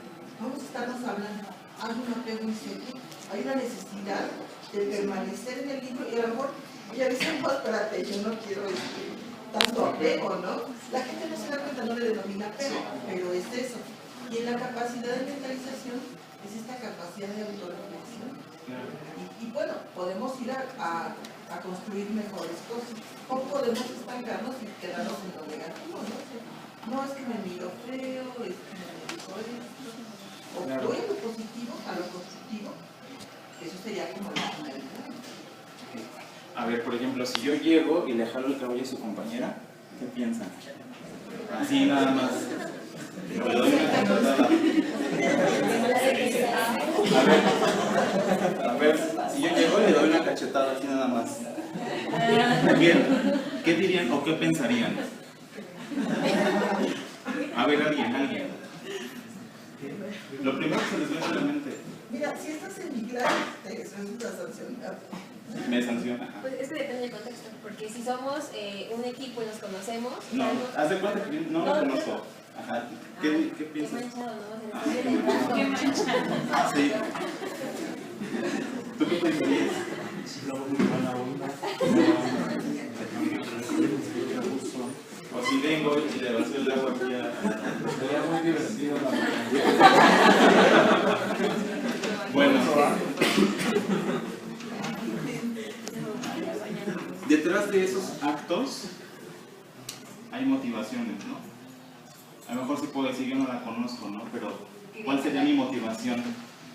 vamos a estarnos hablando. Hay un apego inseguro, hay una necesidad de permanecer en el libro y a lo mejor ya dicen, no, espérate, yo no quiero tanto apego, ¿no? La gente no se da cuenta, no le denomina apego, pero es eso. Y en la capacidad de mentalización es esta capacidad de autorreflexión. Y bueno, podemos ir a construir mejores cosas, o podemos estancarnos y quedarnos en lo negativo, ¿no? No, es que me miro feo, es que me dijo esto, o voy a lo positivo, a lo constructivo, eso sería como la finalidad. A ver, por ejemplo, si yo llego y le jalo el cabello a su compañera, ¿qué piensan? Así nada más. Le doy una cachetada. A ver, si yo llego y le doy una cachetada así nada más. Bien, ¿qué dirían o qué pensarían? A ver, alguien. Lo primero que se les viene a la mente. Mira, si estás en mi clase, eso es una sancionada. Me sanciona. Pues es que depende del contexto, porque si somos un equipo y nos conocemos... No, haz de cuenta que no lo conozco. Ajá. ¿Qué piensas? Qué manchado, ¿no? Qué manchado. Sí. ¿Tú qué pensarías? O si vengo y le vacío el agua aquí a... Sería muy divertido la Bueno. Detrás de esos actos hay motivaciones, ¿no? A lo mejor sí puedo decir, yo no la conozco, ¿no? Pero ¿cuál sería mi motivación?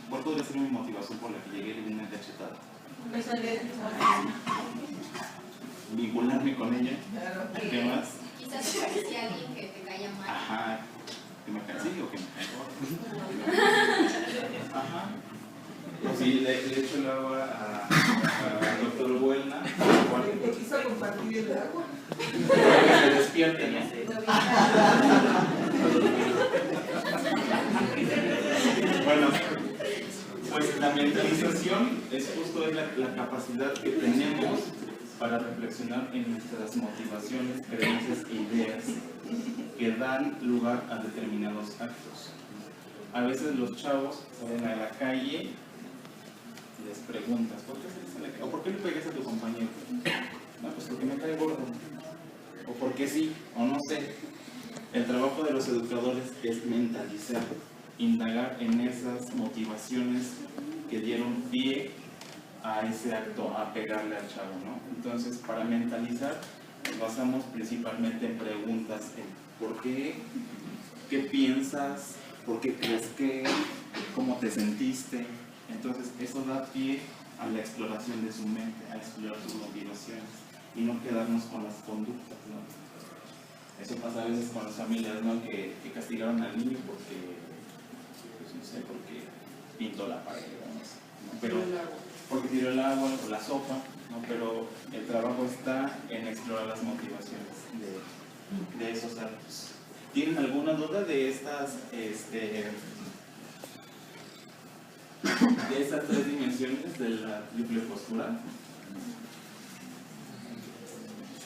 ¿Cuál podría ser mi motivación por la que llegué y le di una cachetada? Vincularme con ella. ¿Qué más? Quizás te parecía alguien que te caía mal. Ajá. ¿Que me cae sí o que me cae gordo? Ajá. O si le echo el agua al doctor Buelna, ¿Te quiso compartir el agua? para que se despierte, ¿no? Bueno, pues la mentalización es justo la capacidad que tenemos para reflexionar en nuestras motivaciones, creencias e ideas que dan lugar a determinados actos. A veces los chavos salen a la calle y les preguntas, ¿por qué sales a la calle? ¿O por qué le pegas a tu compañero? No, pues porque me cae gordo. O porque sí, o no sé. El trabajo de los educadores es mentalizar, indagar en esas motivaciones que dieron pie a ese acto, a pegarle al chavo, ¿no? Entonces, para mentalizar, nos basamos principalmente en preguntas, en ¿por qué? ¿Qué piensas? ¿Por qué crees que? ¿Cómo te sentiste? Entonces, eso da pie a la exploración de su mente, a explorar sus motivaciones y no quedarnos con las conductas, ¿no? Eso pasa a veces con las familias, ¿no? Que castigaron al niño porque, pues no sé, porque pintó la pared, no sé, ¿no? Pero porque tiró el agua o la sopa, ¿no? Pero el trabajo está en explorar las motivaciones de esos actos. ¿Tienen alguna duda de estas, de estas tres dimensiones de la triple postura?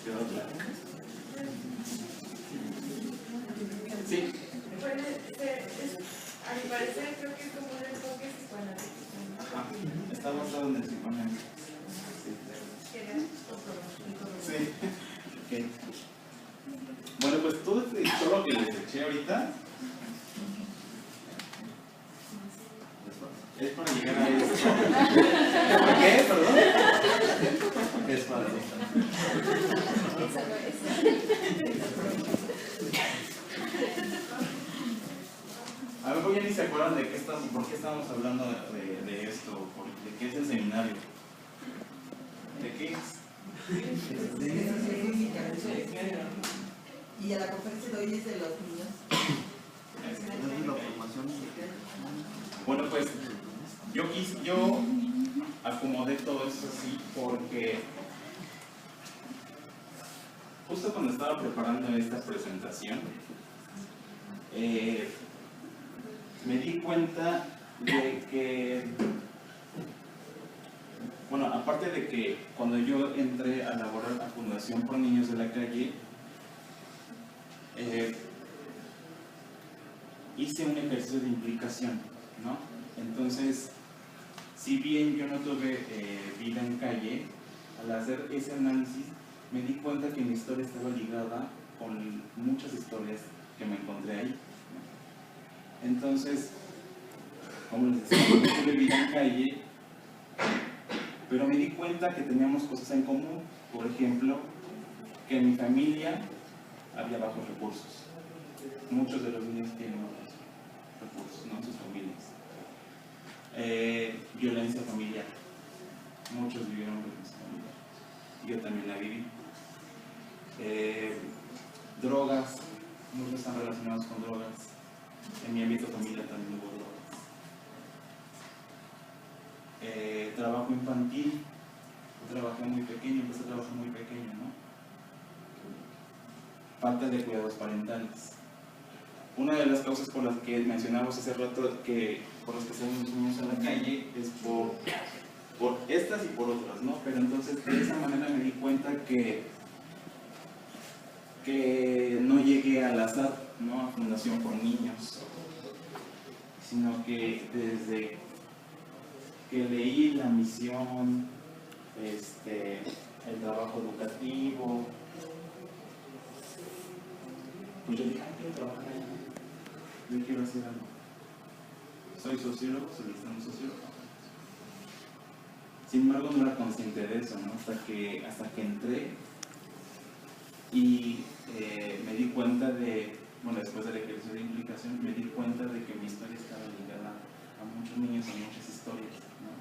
¿Quedó claro? Sí. Bueno, a mi parecer creo que es como un enfoque psicoanalítico. Ajá. Está basado en el psicoanálisis. Sí. Okay. Bueno, pues todo lo que les eché ahorita es para llegar a esto. ¿Por qué? Perdón. Es falso. A lo mejor luego ya ni se acuerdan de qué estamos, por qué estamos hablando de esto, de qué es el seminario. ¿De qué es? Y a la conferencia de hoy es de los niños. Bueno, pues yo acomodé todo eso así porque justo cuando estaba preparando esta presentación me di cuenta de que, bueno, aparte de que cuando yo entré a laborar a Fundación Pro Niños de la Calle, hice un ejercicio de implicación, ¿no? Entonces, si bien yo no tuve vida en calle, al hacer ese análisis me di cuenta que mi historia estaba ligada con muchas historias que me encontré ahí, ¿no? Entonces, como les decía, no tuve vida en calle, pero me di cuenta que teníamos cosas en común. Por ejemplo, que en mi familia había bajos recursos. Muchos de los niños tienen bajos recursos, ¿no? En sus familias. Violencia familiar. Muchos vivieron violencia familiar. Yo también la viví. Drogas. Muchos están relacionados con drogas. En mi ámbito familiar también hubo drogas. Trabajo infantil. Yo trabajé muy pequeño, empecé a trabajar muy pequeño, ¿no? Falta de cuidados parentales. Una de las causas por las que mencionamos hace rato que por las que salimos niños a la calle es por estas y por otras, ¿no? Pero entonces de esa manera me di cuenta que no llegué al azar, ¿no? A Fundación por Niños, sino que desde que leí la misión, el trabajo educativo, pues yo dije, quiero trabajar ahí, yo quiero hacer algo. Soy sociólogo, soy sociólogo. Sin embargo, no era consciente de eso, ¿no? Hasta que entré y me di cuenta de, bueno, después del ejercicio de implicación, me di cuenta de que mi historia estaba ligada a muchos niños, a muchas historias, ¿no?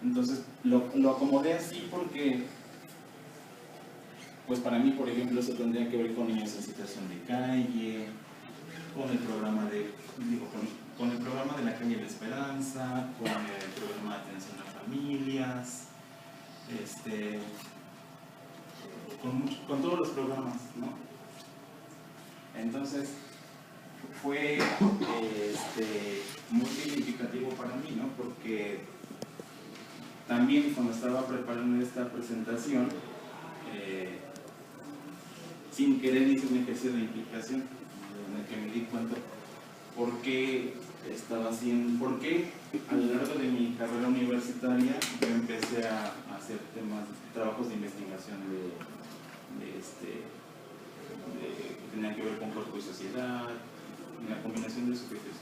Entonces, lo acomodé así porque, pues para mí, por ejemplo, eso tendría que ver con niños en situación de calle, con el programa con el programa de la calle de Esperanza, con el programa de atención a familias, con todos los programas, ¿no? Entonces, fue muy significativo para mí, ¿no? Porque también cuando estaba preparando esta presentación, sin querer hice un ejercicio de implicación en el que me di cuenta por qué a lo largo de mi carrera universitaria yo empecé a hacer trabajos de investigación que tenían que ver con cuerpo y sociedad, en la combinación de sujetos.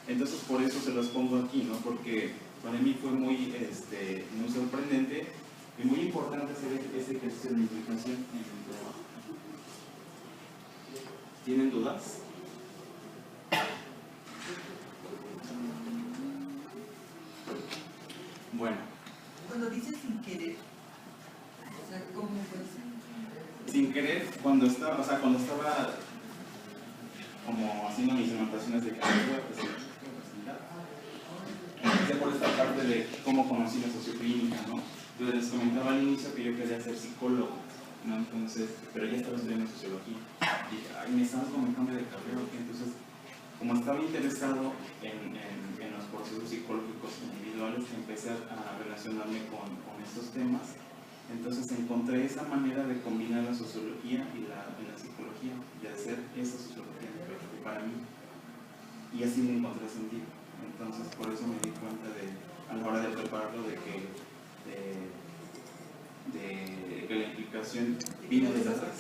Entonces por eso se los pongo aquí, ¿no? Porque para mí fue muy sorprendente y muy importante hacer ese ejercicio de implicación en el trabajo. ¿Tienen dudas? Bueno. Cuando dices sin querer, o sea, ¿cómo fue? Sin querer, cuando estaba como haciendo mis anotaciones de que empecé por esta parte de cómo conocí la socioclínica, ¿no? Yo les comentaba al inicio que yo quería ser psicólogo, ¿no? Entonces, pero ya estaba estudiando sociología. Y dije, ay, me estaba como en cambio de carrera, ¿ok? Entonces, como estaba interesado en los procesos psicológicos individuales, empecé a relacionarme con estos temas. Entonces encontré esa manera de combinar la sociología y la psicología, de hacer esa sociología para mí. Y así me encontré sentido. Entonces, por eso me di cuenta a la hora de prepararlo de que la implicación vino desde atrás.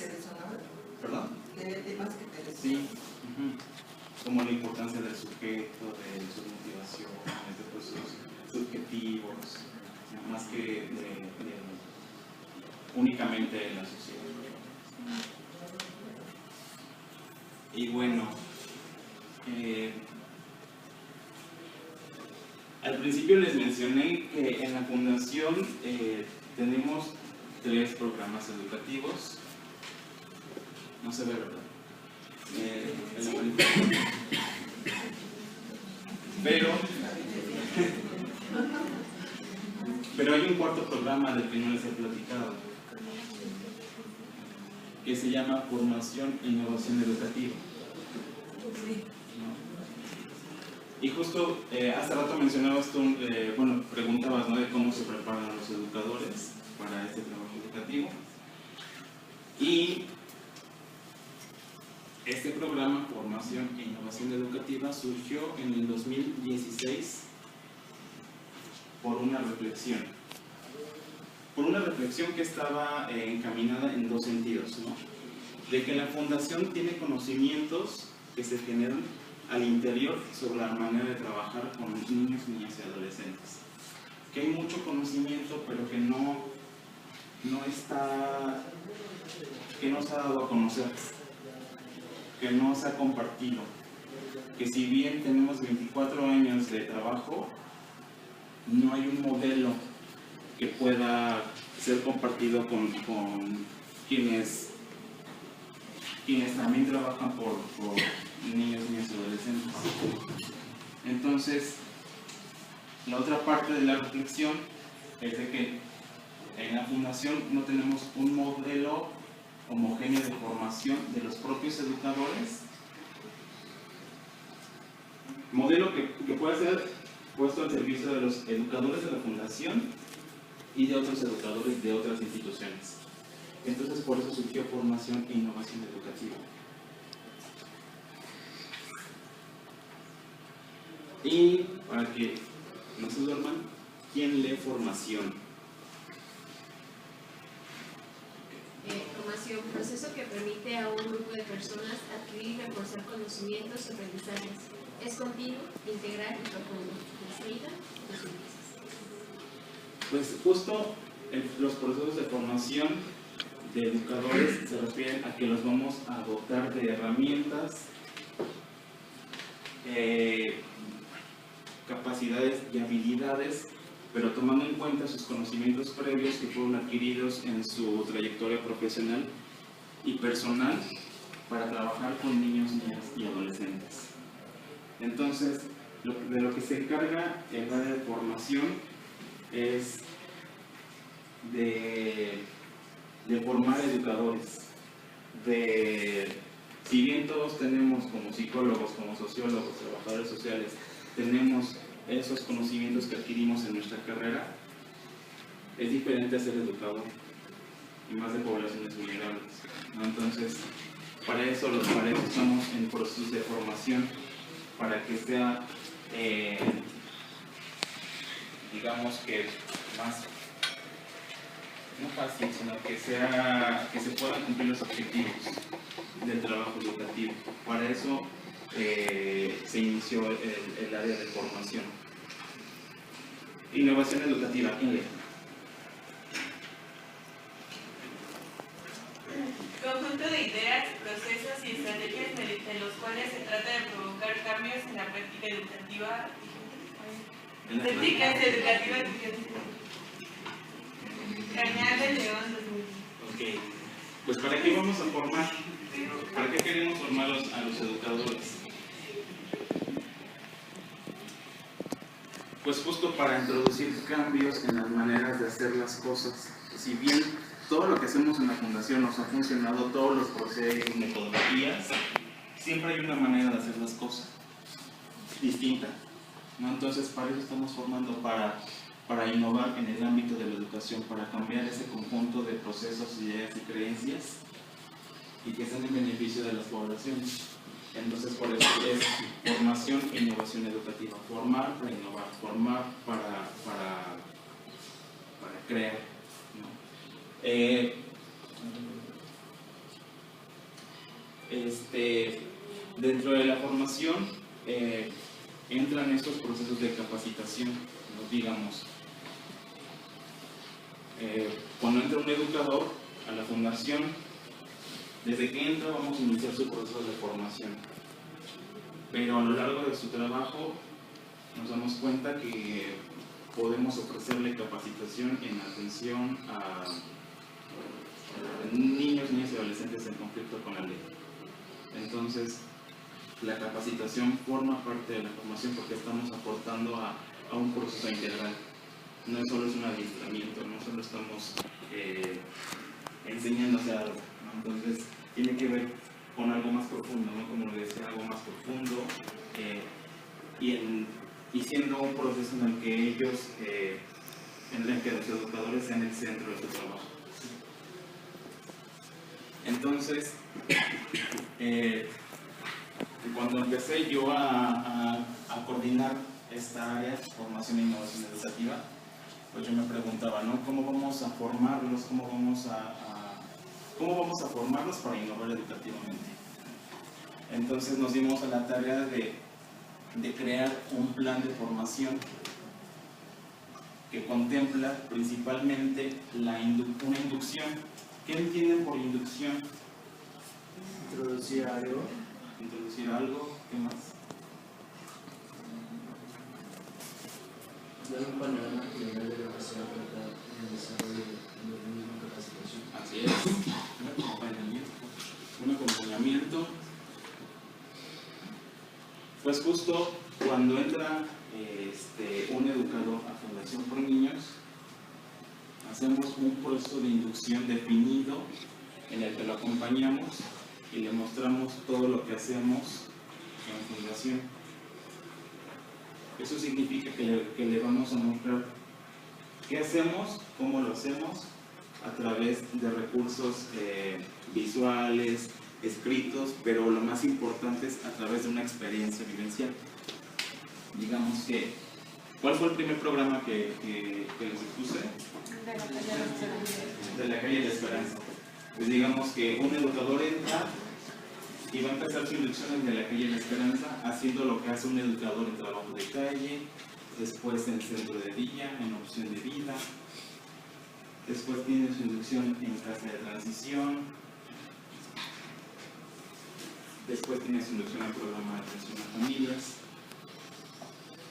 ¿Perdón? ¿Qué temas que te resonaban? Sí. Como la importancia del sujeto, de sus motivaciones, de procesos subjetivos, más que únicamente en la sociedad. Y bueno, Al principio les mencioné que en la fundación tenemos 3 programas educativos. No se ve, ¿verdad? En la película. Pero hay un cuarto programa del que no les he platicado, que se llama Formación e Innovación Educativa. Y justo hace rato mencionabas tú, bueno, preguntabas, ¿no?, de cómo se preparan los educadores para este trabajo educativo. Y este programa, Formación e Innovación Educativa, surgió en el 2016 por una reflexión. Por una reflexión que estaba encaminada en 2 sentidos, ¿no? De que la fundación tiene conocimientos que se generan al interior sobre la manera de trabajar con los niños, niñas y adolescentes. Que hay mucho conocimiento, pero que no se ha dado a conocer, que no se ha compartido. Que si bien tenemos 24 años de trabajo, no hay un modelo que pueda ser compartido con quienes también trabajan por niños, niñas y adolescentes. Entonces, la otra parte de la reflexión es de que en la fundación no tenemos un modelo homogéneo de formación de los propios educadores, modelo que pueda ser puesto al servicio de los educadores de la fundación y de otros educadores de otras instituciones. Entonces, por eso surgió Formación e Innovación Educativa. Y para que no se duerman, ¿quién lee formación? Formación, proceso que permite a un grupo de personas adquirir y reforzar conocimientos y aprendizajes. Es continuo, integral y profundo. Explica tus índices. Pues justo los procesos de formación de educadores se refieren a que los vamos a dotar de herramientas, capacidades y habilidades, pero tomando en cuenta sus conocimientos previos que fueron adquiridos en su trayectoria profesional y personal para trabajar con niños, niñas y adolescentes. Entonces, de lo que se encarga el área de formación es de formar educadores, si bien todos tenemos como psicólogos, como sociólogos, trabajadores sociales, tenemos esos conocimientos que adquirimos en nuestra carrera, es diferente ser educador, y más de poblaciones vulnerables, ¿no? Entonces, para eso estamos en procesos de formación, para que sea, digamos que más, no fácil, sino que se puedan cumplir los objetivos del trabajo educativo. Para eso se inició el área de formación. Innovación educativa, Inge. Conjunto de ideas, procesos y estrategias mediante los cuales se trata de provocar cambios en la práctica educativa. Prácticas educativas. Cañada de León 2000. Ok, pues ¿para qué vamos a formar? ¿Para qué queremos formar a los educadores? Pues justo para introducir cambios en las maneras de hacer las cosas. Si bien todo lo que hacemos en la fundación nos ha funcionado, todos los procesos, metodologías, siempre hay una manera de hacer las cosas distinta, ¿no? Entonces, para eso estamos formando, para innovar en el ámbito de la educación, para cambiar ese conjunto de procesos, ideas y creencias y que estén en beneficio de las poblaciones. Entonces, por eso es formación e innovación educativa. Formar para innovar, formar para crear, ¿no? Dentro de la formación entran estos procesos de capacitación, ¿no? Digamos, cuando entra un educador a la fundación, desde que entra vamos a iniciar su proceso de formación, pero a lo largo de su trabajo nos damos cuenta que podemos ofrecerle capacitación en atención a niños, niñas y adolescentes en conflicto con la ley. Entonces, la capacitación forma parte de la formación porque estamos aportando a un proceso integral. No solo es un adiestramiento, no solo estamos enseñando a hacer algo, ¿no? Entonces, tiene que ver con algo más profundo, ¿no? Como le decía, algo más profundo y siendo un proceso en el que ellos, en el que los educadores sean el centro de su trabajo. Entonces, cuando empecé yo a coordinar esta área, formación e innovación educativa, pues yo me preguntaba, ¿no? ¿Cómo vamos a formarlos? ¿Cómo vamos a formarlos para innovar educativamente? Entonces nos dimos a la tarea de crear un plan de formación que contempla principalmente una inducción. ¿Qué entienden por inducción? Introducir algo. Introducir algo, ¿qué más? Dar un panorama general de lo que se va a tratar en el desarrollo de la misma capacitación. Así es, un acompañamiento. Pues justo cuando entra un educador a Fundación Pro Niños, hacemos un proceso de inducción definido en el que lo acompañamos y le mostramos todo lo que hacemos en Fundación. Eso significa que le vamos a mostrar qué hacemos, cómo lo hacemos, a través de recursos visuales, escritos, pero lo más importante es a través de una experiencia vivencial. Digamos que, ¿cuál fue el primer programa que les puse? De la calle de la Esperanza. Pues digamos que un educador entra y va a empezar su inducción de la calle de la Esperanza haciendo lo que hace un educador en trabajo de calle, después en centro de día, en opción de vida, después tiene su inducción en casa de transición, después tiene su inducción en programa de atención a familias,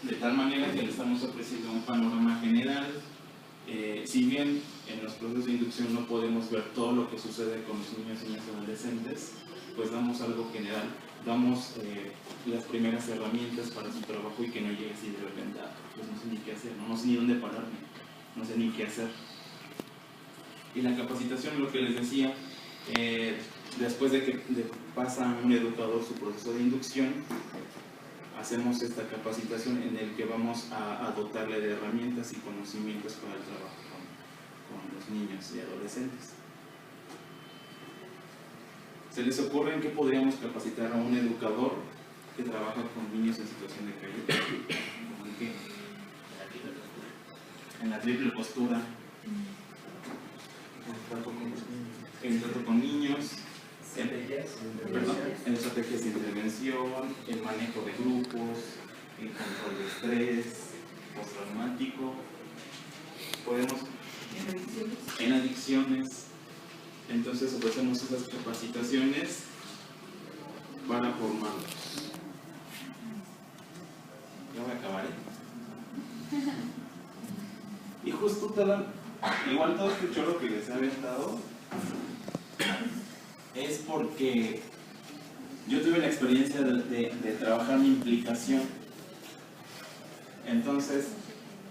de tal manera que le estamos ofreciendo un panorama general. Si bien en los procesos de inducción no podemos ver todo lo que sucede con los niños, niñas y adolescentes, pues damos algo general, damos las primeras herramientas para su trabajo y que no llegue así de repente, pues no sé ni qué hacer, no sé ni dónde pararme, no sé ni qué hacer. Y la capacitación, lo que les decía, después de que pasa un educador su proceso de inducción, hacemos esta capacitación en el que vamos a dotarle de herramientas y conocimientos para el trabajo con los niños y adolescentes. ¿Se les ocurre en qué podríamos capacitar a un educador que trabaja con niños en situación de calle? ¿En qué? En la triple postura. En trato con niños. En estrategias de intervención, el manejo de grupos, el control de estrés, postraumático. Podemos en adicciones. Entonces ofrecemos esas capacitaciones para formarlos. Ya voy a acabar, Y justo igual todo este chorro que les he aventado es porque yo tuve la experiencia de trabajar mi implicación. Entonces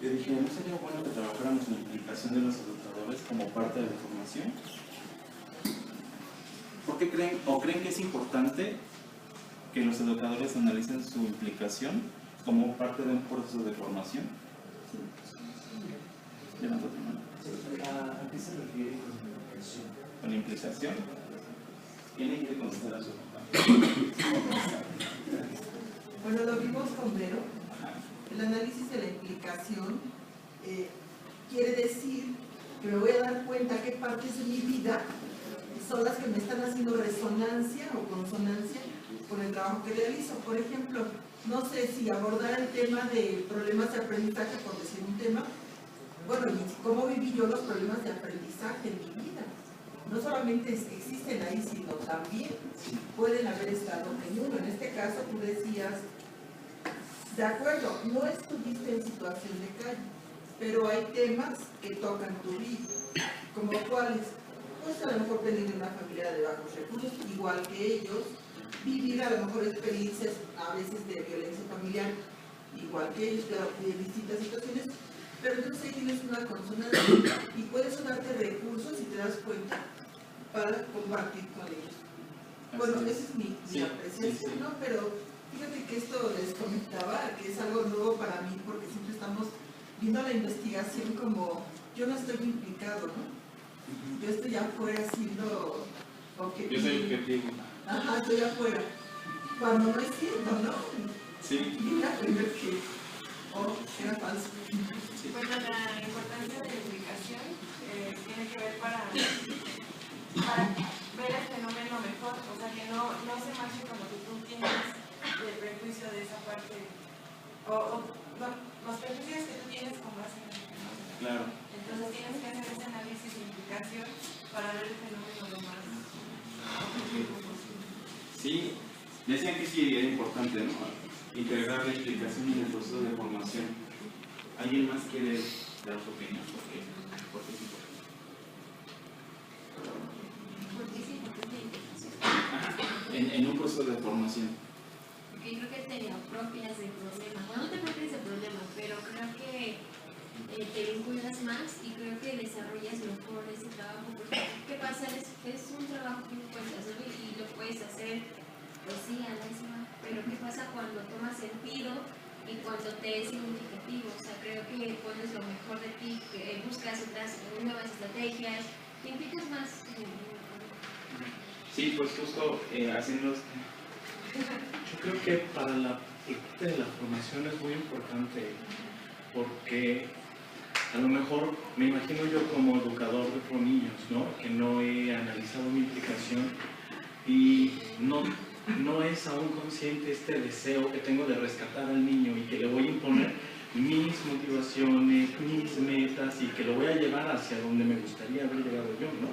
yo dije, ¿no sería bueno que trabajáramos la implicación de los educadores como parte de la formación? ¿Por qué creen que es importante que los educadores analicen su implicación como parte de un proceso de formación? Levanta tu mano. ¿A qué se refiere con implicación? ¿Con implicación? ¿Quién le quiere contestar a su papá? Bueno, lo vimos con Vero. El análisis de la implicación quiere decir que me voy a dar cuenta qué partes de mi vida son las que me están haciendo resonancia o consonancia con el trabajo que realizo. Por ejemplo, no sé si abordar el tema de problemas de aprendizaje, por decir un tema, bueno, y cómo viví yo los problemas de aprendizaje en mi vida. No solamente existen ahí, sino también pueden haber estado en uno. En este caso, tú decías De acuerdo, no estuviste en situación de calle, pero hay temas que tocan tu vida, como cuáles, pues a lo mejor venir de una familia de bajos recursos, igual que ellos, vivir a lo mejor experiencias a veces de violencia familiar, igual que ellos, claro, de distintas situaciones, pero entonces ahí tienes una consonancia y puedes darte recursos, si te das cuenta, para compartir con ellos. Bueno, esa es mi apreciación, ¿no? Pero fíjate que esto les comentaba, que es algo nuevo para mí, porque siempre estamos viendo la investigación como, yo no estoy implicado, ¿no? Yo estoy afuera siendo objetivo. Yo soy objetivo. Ajá, estoy afuera. Cuando no es cierto, ¿no? Sí. Y aprender que, era falso. Bueno, la importancia de la implicación tiene que ver para ver el fenómeno mejor, o sea, que no se marche con lo que tú tienes del prejuicio de esa parte, los prejuicios que tú tienes con base en el fenómeno. Claro. Entonces tienes que hacer ese análisis de implicación para ver el fenómeno lo más objetivo posible. Sí, decían que sí era importante, ¿no? Integrar la implicación en el proceso de formación. ¿Alguien más quiere dar su opinión? ¿Por qué sí? En un proceso de formación. Porque yo creo que te apropias del problema. Bueno, no te apropias del problema, pero creo que te vinculas más y creo que desarrollas mejor ese trabajo. Porque, ¿qué pasa? Es un trabajo que encuentras, ¿no? Y lo puedes hacer, pues sí, a la misma. Pero ¿qué pasa cuando toma sentido y cuando te es significativo? O sea, creo que pones lo mejor de ti, que buscas otras nuevas estrategias, te implicas más. Sí, pues justo haciendo... Yo creo que para la parte de la formación es muy importante porque a lo mejor me imagino yo como educador de niños, ¿no? Que no he analizado mi implicación y no es aún consciente este deseo que tengo de rescatar al niño y que le voy a imponer mis motivaciones, mis metas y que lo voy a llevar hacia donde me gustaría haber llegado yo, ¿no?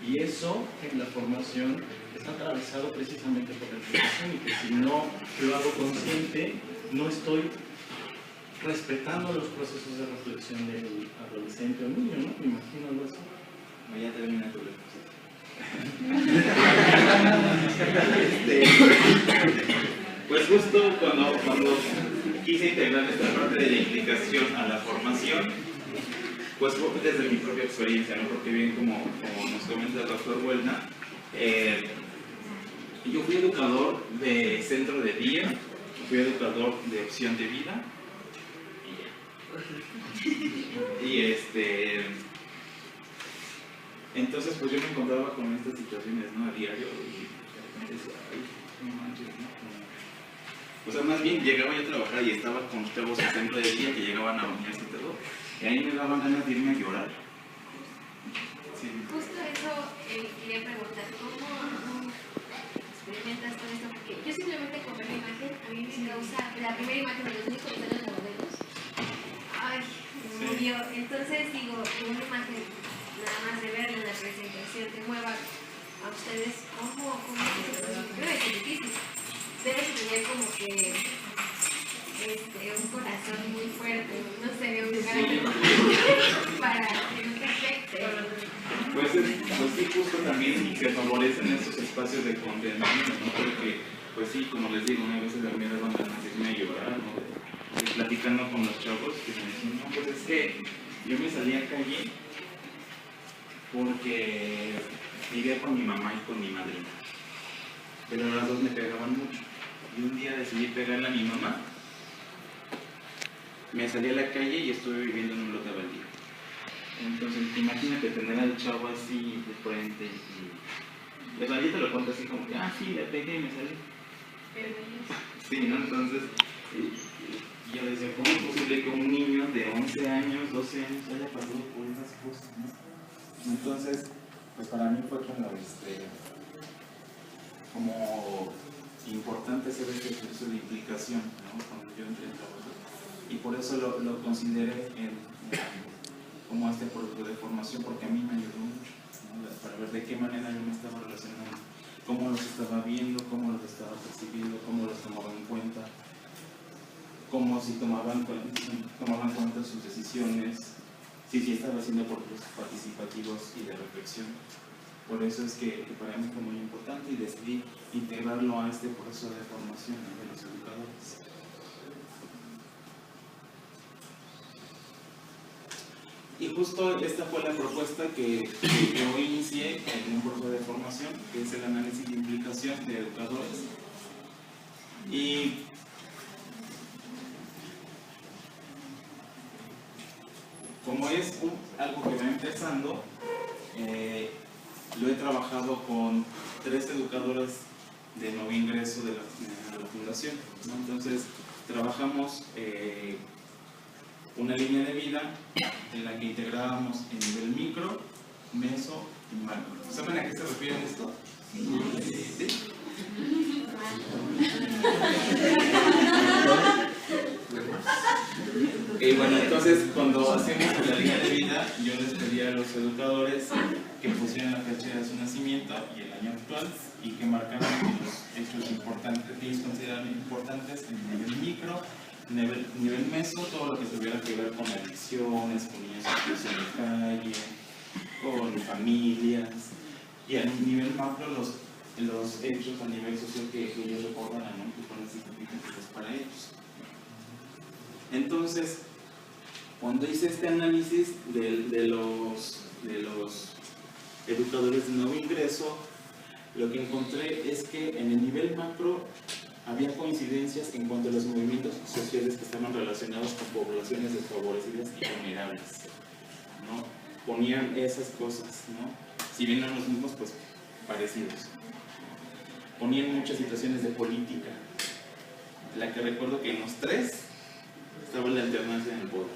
Y eso en la formación está atravesado precisamente por la implicación y que si no lo hago consciente, no estoy respetando los procesos de reflexión del adolescente o niño, ¿no? Me imagino algo así. Ya termina tu Pues justo cuando quise integrar esta parte de la implicación a la formación, pues desde mi propia experiencia, ¿no? Porque bien como nos comenta el doctor Huelna, yo fui educador de centro de día, fui educador de opción de vida y entonces pues yo me encontraba con estas situaciones, ¿no? A diario y de repente decía, ay, no manches, ¿no? O sea, más bien llegaba yo a trabajar y estaba con chavos de centro de día que llegaban a bañarse y todo. Y ahí me daban ganas de irme a llorar. Sí. Justo eso quería preguntar, ¿cómo experimentas todo esto? Porque yo simplemente con ver la imagen, a mí me causa, la primera imagen de los niños que están en los modelos, ay, me murió. Entonces digo, una imagen nada más de verla en la presentación te mueva a ustedes, ¿cómo es ese proceso? Creo que es difícil. Debes tener como que un corazón muy fuerte, no sé, un carácter para que no te afecte. Pues sí, justo también se favorecen esos espacios de contenimiento, ¿no? Porque, pues sí, como les digo, a veces me daban ganas de irme a llorar, ¿no? Y platicando con los chavos que me decían, no, pues es que yo me salí a calle porque vivía con mi mamá y con mi madrina, pero las dos me pegaban mucho. Y un día decidí pegarle a mi mamá. Me salí a la calle y estuve viviendo en un lote baldío. Entonces, imagínate tener al chavo así de frente y... O sea, yo te lo cuento así como que, sí, le pegué y me salí. Sí, ¿no? Entonces, yo decía, ¿cómo es posible que un niño de 11 años, 12 años haya pasado por esas cosas, ¿no? Entonces, pues para mí fue como importante hacer este ejercicio de implicación, ¿no? Cuando yo entré en trabajo. Y por eso lo consideré como este producto de formación, porque a mí me ayudó mucho, ¿no? Para ver de qué manera yo me estaba relacionando, cómo los estaba viendo, cómo los estaba percibiendo, cómo los tomaba en cuenta. como si tomaban cuenta sus decisiones, si estaba haciendo procesos participativos y de reflexión. Por eso es que para mí fue muy importante y decidí integrarlo a este proceso de formación de los educadores. Y justo esta fue la propuesta que hoy inicié en un proceso de formación, que es el análisis de implicación de educadores. Y como es algo que va empezando, lo he trabajado con 3 educadores de nuevo ingreso de la fundación, ¿no? Entonces, trabajamos una línea de vida en la que integrábamos en nivel micro, meso y macro. ¿Saben a qué se refiere esto? ¿Sí? Bueno, entonces cuando hacemos la línea de vida, yo les pedí a los educadores que pusieran la fecha de su nacimiento y el año actual y que marcaran los hechos importantes que ellos consideran importantes en nivel micro, nivel meso, todo lo que tuviera que ver con adicciones, con niños en situación de calle, con familias, y a nivel macro los hechos a nivel social que ellos recordarán, ¿no? Que fueron significativos para ellos. Entonces, cuando hice este análisis de los educadores de nuevo ingreso, lo que encontré es que en el nivel macro había coincidencias en cuanto a los movimientos sociales que estaban relacionados con poblaciones desfavorecidas y vulnerables, ¿no? Ponían esas cosas, ¿no? Si bien no los mismos, pues parecidos. Ponían muchas situaciones de política. La que recuerdo que en los 3 estaba la alternancia en el poder.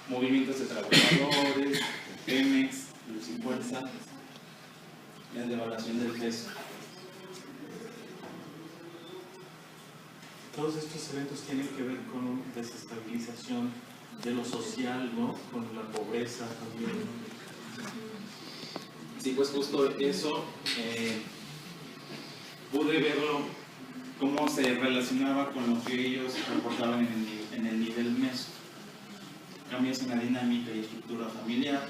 Movimientos de trabajadores, Pemex, Luz y Fuerza, la devaluación del peso. Todos estos eventos tienen que ver con desestabilización de lo social, ¿no? Con la pobreza también. Sí, pues justo eso, pude verlo, cómo se relacionaba con lo que ellos reportaban en el nivel meso. Cambios en la dinámica y estructura familiar,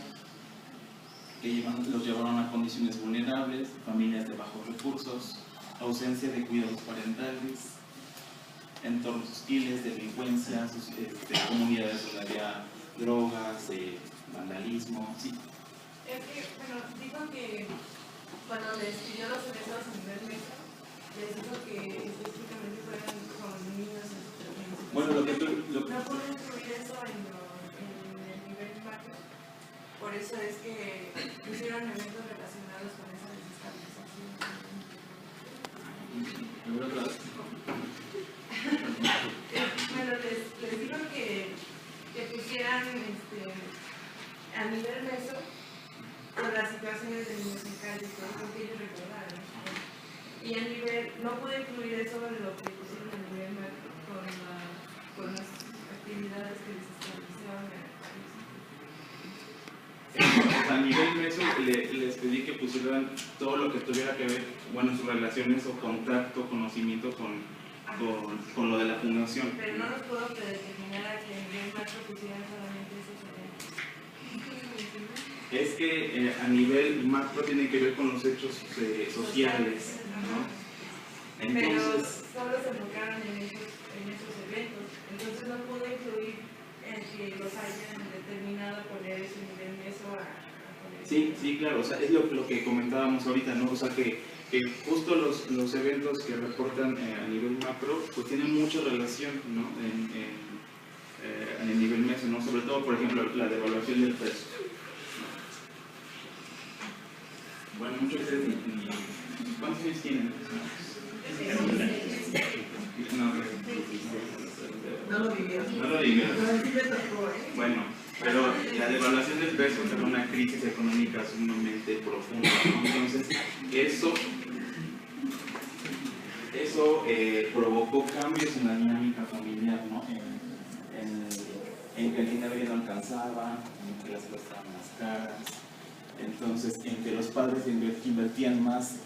que los llevaron a condiciones vulnerables, familias de bajos recursos, ausencia de cuidados parentales, entornos hostiles, delincuencia, comunidades donde había drogas, vandalismo, sí. Es que, bueno, dijo que cuando les pidió los eventos a nivel mesa, les dijo que específicamente fueran con niños en situaciones. Bueno, lo que tú... No puedo incluir eso en el nivel macro, por eso es que pusieron eventos relacionados con esa desestabilización. Bueno, les digo que pusieran a nivel meso con las situaciones de niños en calle, todo lo que ellos recordaron. Y a nivel, no pude incluir eso en lo que pusieron a nivel macro con las actividades que les estabilizaban en el país. A nivel meso les pedí que pusieran todo lo que tuviera que ver, bueno, sus relaciones o contacto, conocimiento con lo de la fundación. Pero no nos puedo predeterminar a que a nivel macro pusieran solamente esos eventos. Es que a nivel macro tiene que ver con los hechos sociales, ¿no? Entonces, pero solo se enfocaron en esos eventos, entonces no pude incluir que los hayan determinado poner ese nivel meso a sí, sí, claro, o sea, es lo que comentábamos ahorita, ¿no? O sea, que justo los eventos que reportan a nivel macro, pues tienen mucha relación, ¿no? En el nivel meso, ¿no? Sobre todo, por ejemplo, la devaluación del peso. Bueno, muchos de ustedes ¿cuántos años tienen? No lo vivieron. No lo vivieron. Pero sí me tocó, ¿eh? Bueno, pero la devaluación del peso era una crisis económica sumamente profunda, ¿no? Entonces, eso provocó cambios en la dinámica familiar, ¿no? En que el dinero ya no alcanzaba, en que las cosas estaban más caras, entonces en que los padres invertían más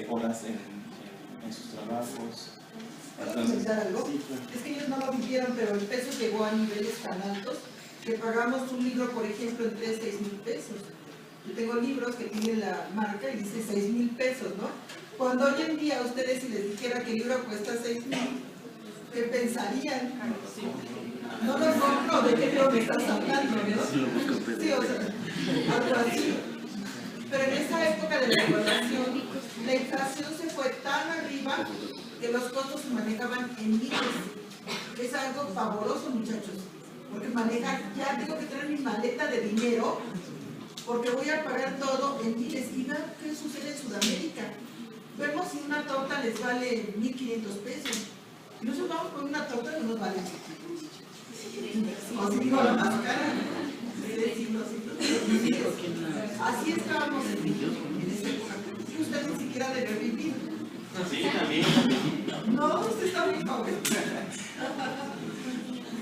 horas en sus trabajos. comentar algo? Es que ellos no lo vivieron, pero el peso llegó a niveles tan altos que pagamos un libro, por ejemplo, entre 6,000 pesos. Yo tengo libros que tienen la marca y dice 6,000 pesos, ¿no? Cuando hoy en día a ustedes si les dijera que el libro cuesta 6,000, ¿qué pensarían? No lo compro, ¿de qué libro me estás hablando, no? Sí, o sea, algo así. Pero en esa época de la devaluación, la inflación se fue tan arriba que los costos se manejaban en miles. Es algo pavoroso, muchachos, porque manejar, ya tengo que traer mi maleta de dinero, porque voy a pagar todo en miles. Y vean qué sucede en Sudamérica. Vemos si una torta les vale 1,500 pesos. Y nosotros vamos con una torta que nos vale. O si digo la más cara. Así estábamos en esa época. Y usted ni siquiera debe vivir. Sí, también. No, usted está muy joven.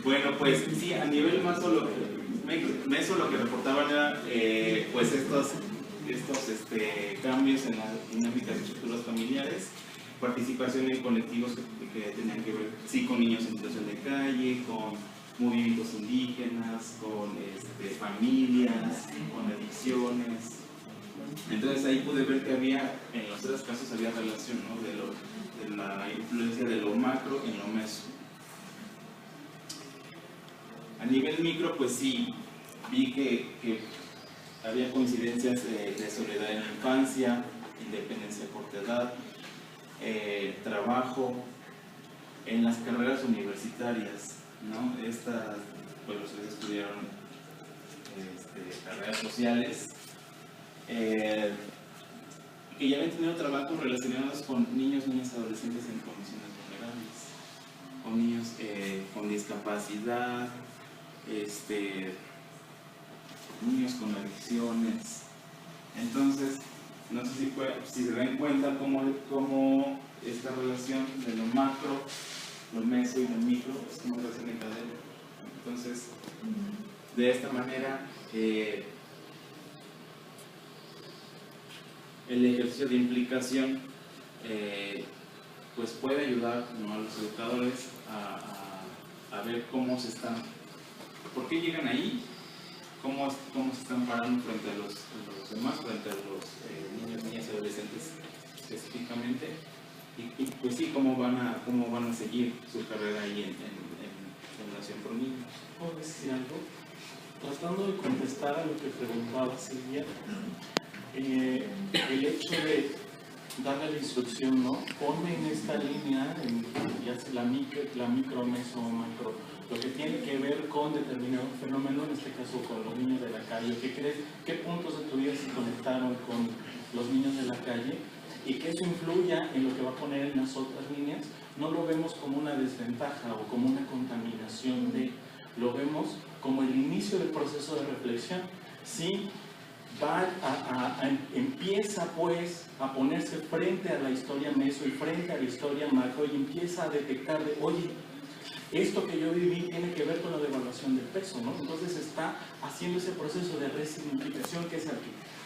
Bueno, pues sí, a nivel meso lo que reportaban era pues estos cambios en las dinámicas de estructuras familiares, participación en colectivos que tenían que ver, sí, con niños en situación de calle, con movimientos indígenas, con familias, con adicciones. Entonces ahí pude ver que había, en los tres casos había relación, ¿no?, de la influencia de lo macro en lo meso. A nivel micro, pues sí, vi que había coincidencias de soledad en la infancia, independencia a corta edad, trabajo, en las carreras universitarias, ¿no? Estas, pues los que estudiaron carreras sociales, que ya habían tenido trabajos relacionados con niños, niñas, adolescentes en condiciones vulnerables, con niños con discapacidad, niños con adicciones. Entonces, no sé si se dan cuenta cómo esta relación de lo macro, lo meso y lo micro es una relación en cadena. Entonces, de esta manera, el ejercicio de implicación pues puede ayudar, ¿no?, a los educadores a ver cómo se están, por qué llegan ahí, cómo se están parando frente a los demás, frente a los niños, niñas y adolescentes específicamente, y pues sí, cómo van a seguir su carrera ahí en Fundación Pro Niños. ¿Puedo decir algo? Tratando de contestar a lo que preguntaba Silvia, el hecho de darle la instrucción, ¿no? Ponme en esta línea, ya sea la micro, meso o macro, lo que tiene que ver con determinado fenómeno, en este caso con los niños de la calle. ¿Qué crees? ¿Qué puntos de tu vida se conectaron con los niños de la calle? Y que eso influya en lo que va a poner en las otras líneas, no lo vemos como una desventaja o como una contaminación lo vemos como el inicio del proceso de reflexión. Sí, empieza pues a ponerse frente a la historia meso y frente a la historia macro y empieza a detectar oye, esto que yo viví tiene que ver con la devaluación del peso, ¿no? Entonces está haciendo ese proceso de resignificación que es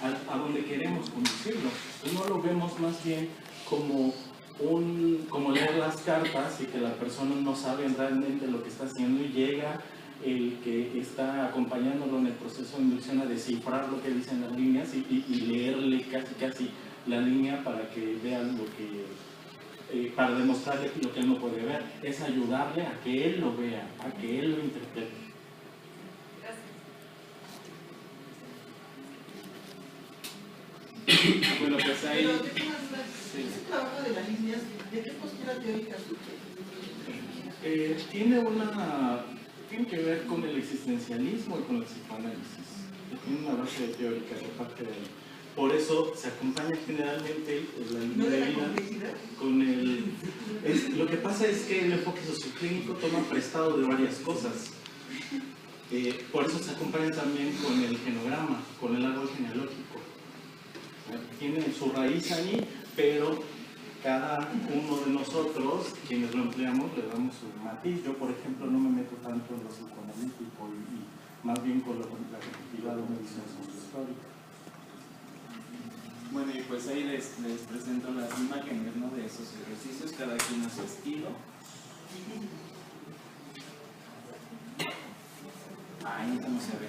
a donde queremos conducirlo. Y no lo vemos más bien como leer las cartas y que la persona no sabe realmente lo que está haciendo y llega el que está acompañándolo en el proceso de inducción a descifrar lo que dicen las líneas y leerle casi la línea para que vean lo que, para demostrarle lo que él no puede ver. Es ayudarle a que él lo vea, a que él lo interprete. Bueno, pues ahí... Pero tengo una duda. ¿Ese trabajo de las líneas, de qué postura teórica surge? Tiene que ver con el existencialismo y con el psicoanálisis. Tiene una base teórica de parte de él. Por eso se acompaña generalmente la línea de vida con el... lo que pasa es que el enfoque socioclínico toma prestado de varias cosas. Por eso se acompaña también con el genograma, con el árbol genealógico. Tiene su raíz ahí, pero cada uno de nosotros, quienes lo empleamos, le damos su matiz. Yo, por ejemplo, no me meto tanto en lo psicoanalítico y más bien con la competitividad de una visión sociohistórica. Bueno, y pues ahí les presento las imágenes, ¿no?, de esos ejercicios, cada quien a su estilo. Ahí no se ve.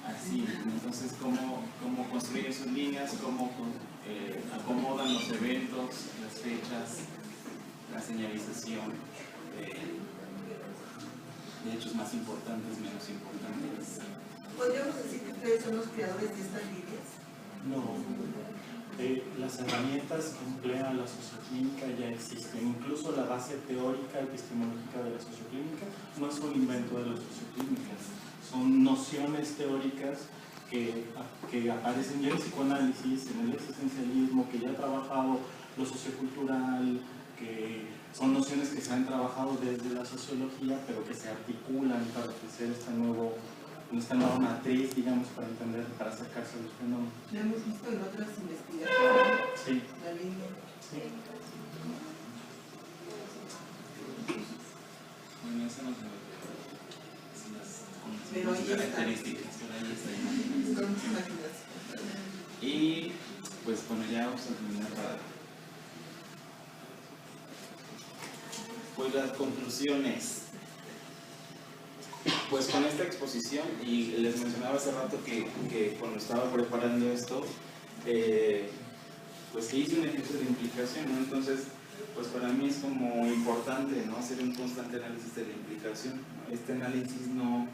Así, entonces cómo construyen sus líneas, cómo acomodan los eventos, las fechas, la señalización de hechos más importantes, menos importantes. ¿Podríamos decir que ustedes son los creadores de estas líneas? No. Las herramientas que emplea la socioclínica ya existen. Incluso la base teórica epistemológica de la socioclínica no es un invento de la socioclínica. Son nociones teóricas que aparecen ya en el psicoanálisis, en el existencialismo, que ya ha trabajado lo sociocultural, que son nociones que se han trabajado desde la sociología, pero que se articulan para ofrecer esta nueva matriz, digamos, para entender, para acercarse a los fenómenos. Lo hemos visto en otras investigaciones. Sí. La línea. Sí. Bueno, eso no se ve. Pero ahí características, pero ahí está. Con mucha imaginación. Y pues bueno, ya vamos a terminar para. Pues las conclusiones. Pues con esta exposición, y les mencionaba hace rato que cuando estaba preparando esto, pues que hice un ejercicio de implicación, ¿no? Entonces, pues para mí es como importante, ¿no? Hacer un constante análisis de la implicación, ¿no? Este análisis no...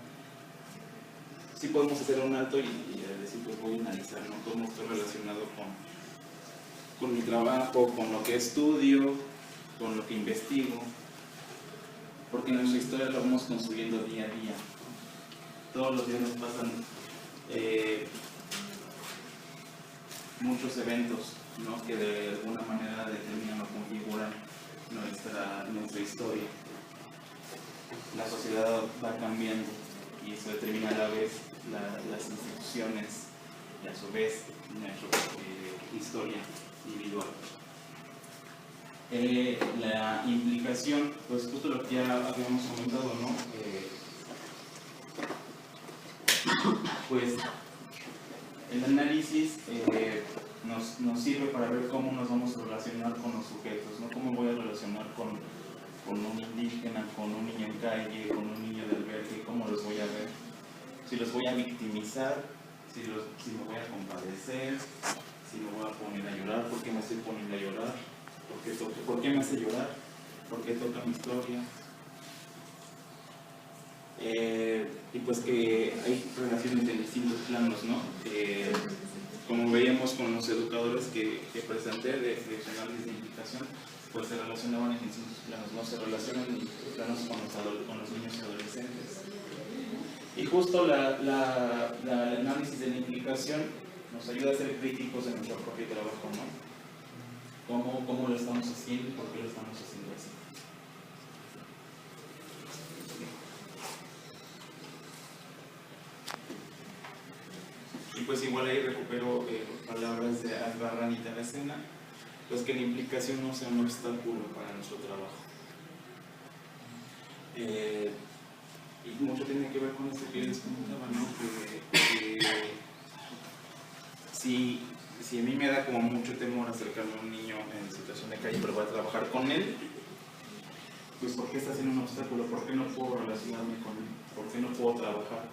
Sí podemos hacer un alto y decir, pues voy a analizar, ¿no? Cómo estoy relacionado con mi trabajo, con lo que estudio, con lo que investigo. Porque nuestra historia la vamos construyendo día a día. Todos los días nos pasan muchos eventos, ¿no? Que de alguna manera determinan o configuran nuestra historia. La sociedad va cambiando y eso determina a la vez las instituciones y a su vez nuestra historia individual. La implicación, pues justo lo que ya habíamos comentado, ¿no? Pues el análisis nos sirve para ver cómo nos vamos a relacionar con los sujetos, ¿no? Cómo voy a relacionar con un indígena, con un niño en calle, con un niño de albergue, cómo los voy a ver, si los voy a victimizar, si me voy a compadecer, si me voy a poner a llorar, por qué me estoy poniendo a llorar. ¿Por qué me hace llorar? ¿Por qué toca mi historia? Y pues que hay relaciones en distintos planos, ¿no? Como veíamos con los educadores que presenté de análisis de implicación, pues se relacionaban en distintos planos, ¿no? Se relacionan en planos con los niños y adolescentes. Y justo el análisis de la implicación nos ayuda a ser críticos de nuestro propio trabajo, ¿no? ¿Cómo lo estamos haciendo y por qué lo estamos haciendo así? Y pues igual ahí recupero palabras de Albarrán y Taracena, pues que la implicación no sea un obstáculo para nuestro trabajo. Y mucho tiene que ver con esto que les comentaba, ¿no? Que si a mí me da como mucho temor acercarme a un niño en situación de calle, pero voy a trabajar con él, pues ¿por qué está siendo un obstáculo? ¿Por qué no puedo relacionarme con él? ¿Por qué no puedo trabajar?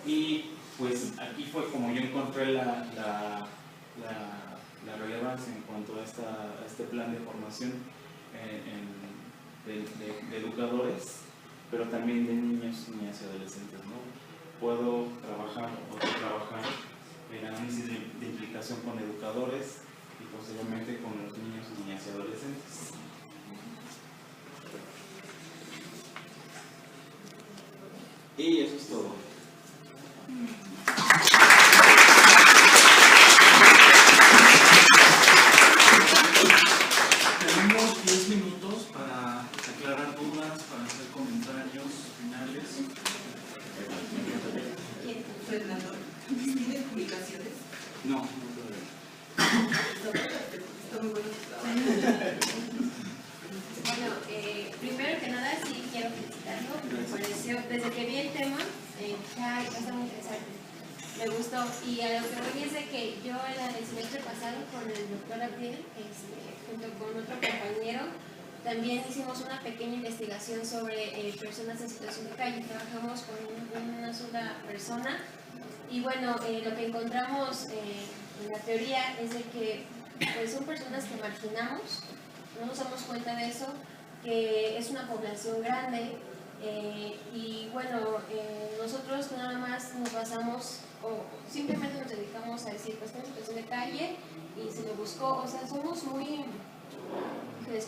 Y pues aquí fue como yo encontré la relevancia en cuanto a este plan de formación de educadores, pero también de niños, niñas y adolescentes, ¿no? Puedo trabajar el análisis de implicación con educadores y posteriormente con los niños, niñas y adolescentes. Y eso es todo. Tenemos 10 minutos para aclarar dudas, para hacer comentarios finales. Fernando, ¿tienes publicaciones? No. Está muy bueno tu trabajo. Bueno, primero que nada sí quiero felicitarlo, me pareció, desde que vi el tema, está muy interesante. Me gustó y a lo que voy es de que yo el semestre pasado con el doctor Abdiel, junto con otro compañero, también hicimos una pequeña investigación sobre personas en situación de calle. Trabajamos con una sola persona y bueno, lo que encontramos en la teoría es de que pues, son personas que marginamos, no nos damos cuenta de eso, que es una población grande y bueno, nosotros nada más nos basamos o simplemente nos dedicamos a decir pues está en situación de calle y se lo buscó, o sea, somos muy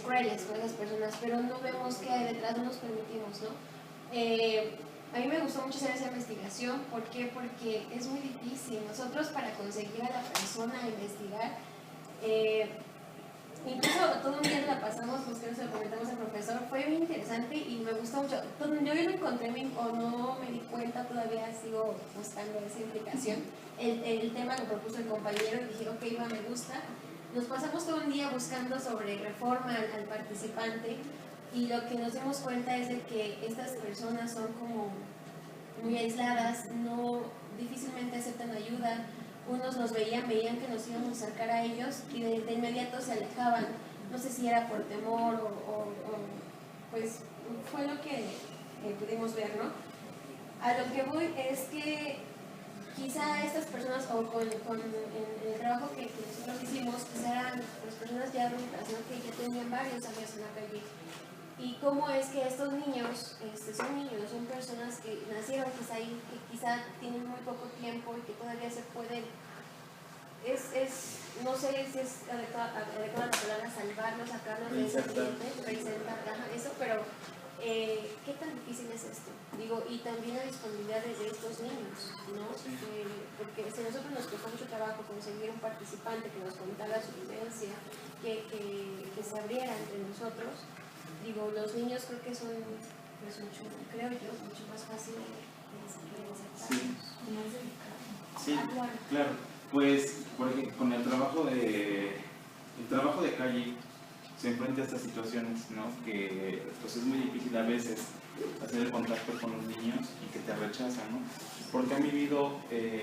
crueles con esas personas, pero no vemos qué hay detrás, no nos permitimos, ¿no? A mí me gustó mucho hacer esa investigación, ¿por qué? Porque es muy difícil, nosotros para conseguir a la persona a investigar, incluso todo un día la pasamos buscando, se lo comentamos al profesor, fue muy interesante y me gustó mucho. Yo lo encontré o no me di cuenta, todavía sigo buscando esa implicación. El tema lo propuso el compañero y dije, ok, me gusta. Nos pasamos todo un día buscando sobre reforma al participante y lo que nos dimos cuenta es de que estas personas son como muy aisladas, difícilmente aceptan ayuda. Unos nos veían que nos íbamos a acercar a ellos y de inmediato se alejaban. No sé si era por temor o pues fue lo que pudimos ver, ¿no? A lo que voy es que quizá estas personas, o con el trabajo que nosotros hicimos, quizá eran pues, personas ya adultas, ¿no? Que ya tenían varios años en la calle. Y cómo es que estos niños, son personas que nacieron quizá ahí, que quizá tienen muy poco tiempo y que todavía se pueden, no sé si es adecuada la palabra salvarlos, sacarlos de ese ambiente, reinsertar, eso, pero ¿qué tan difícil es esto? Digo, y también la disponibilidad de estos niños, ¿no? Sí. Porque si a nosotros nos costó mucho trabajo conseguir un participante que nos contara su vivencia, que se abriera entre nosotros, digo, los niños creo que son, pues mucho más fácil de insertarlos. Sí, claro. Pues, por ejemplo, con el trabajo de calle se enfrenta a estas situaciones, ¿no? Que pues es muy difícil a veces hacer el contacto con los niños y que te rechazan, ¿no? Porque han vivido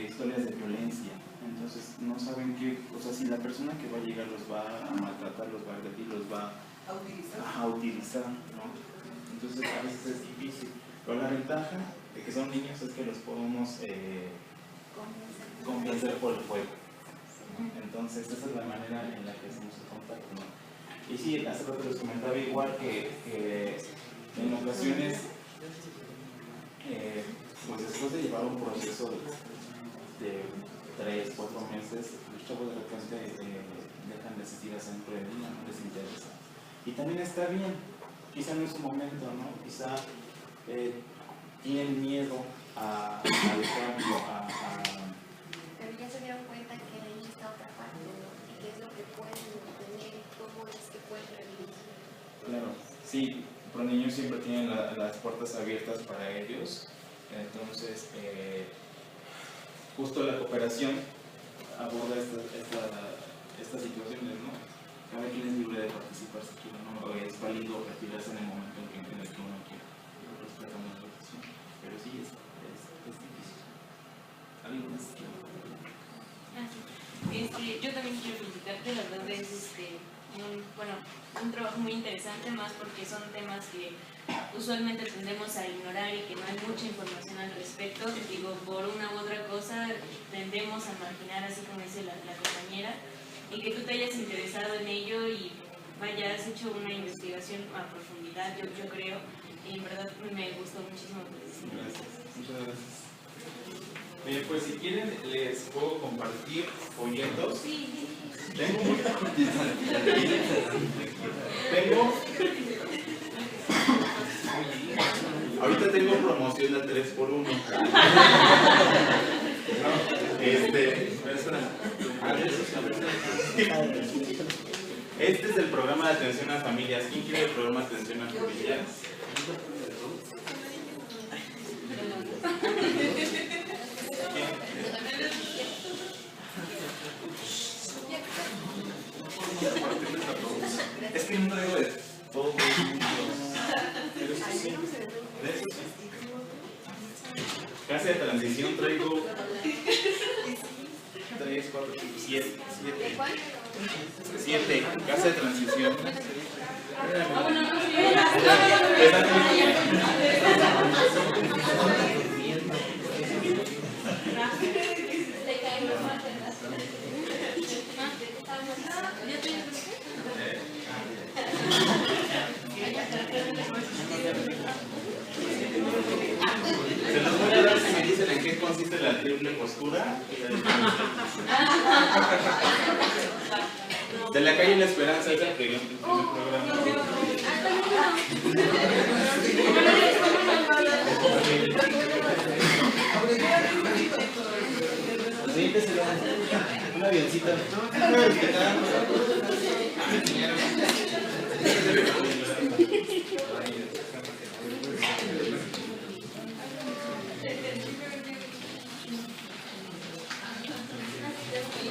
historias de violencia, entonces no saben qué, o sea, si la persona que va a llegar los va a maltratar, los va a agredir, los va a utilizar, ¿no? Entonces a veces es difícil, pero la ventaja de que son niños es que los podemos convencer por el juego. Entonces esa es la manera en la que hacemos el contacto, ¿no? Y sí, hace rato les comentaba igual que en ocasiones pues después de llevar un proceso de 3, 4 meses, los chavos de repente dejan de asistir a centro de día, no les interesa. Y también está bien, quizá no es su momento, ¿no? Quizá tienen miedo al cambio, Pero ya se dieron cuenta que ahí está otra parte, ¿no? Y qué es lo que pueden obtener, cómo es que pueden revivir. Claro, sí, los niños siempre tienen las puertas abiertas para ellos, entonces justo la cooperación aborda estas situaciones, ¿no? Cada quien es libre de participar si quiere, ¿no? O es válido retirarse en el momento en el que uno quiere. Respetamos la votación, pero sí es difícil. ¿Alguien más? Yo también quiero felicitarte, la verdad es un trabajo muy interesante, más porque son temas que usualmente tendemos a ignorar y que no hay mucha información al respecto. Digo, por una u otra cosa tendemos a marginar, así como dice la compañera, y que tú te hayas interesado en ello y vaya, has hecho una investigación a profundidad, yo creo, y en verdad me gustó muchísimo. Gracias, muchas gracias. Pues si quieren les puedo compartir folletos. Sí. Ahorita tengo promoción al 3x1. Este es el programa de atención a familias. ¿Quién quiere el programa de atención a familias? Es que no traigo de todos pero eso sí, de eso sí. Casi de transición traigo 3, 4, 5, 7. 7, casa de transición. Se los voy a dar si me dicen en qué consiste la triple postura. De la calle La Esperanza es el primer programa. Un avioncito.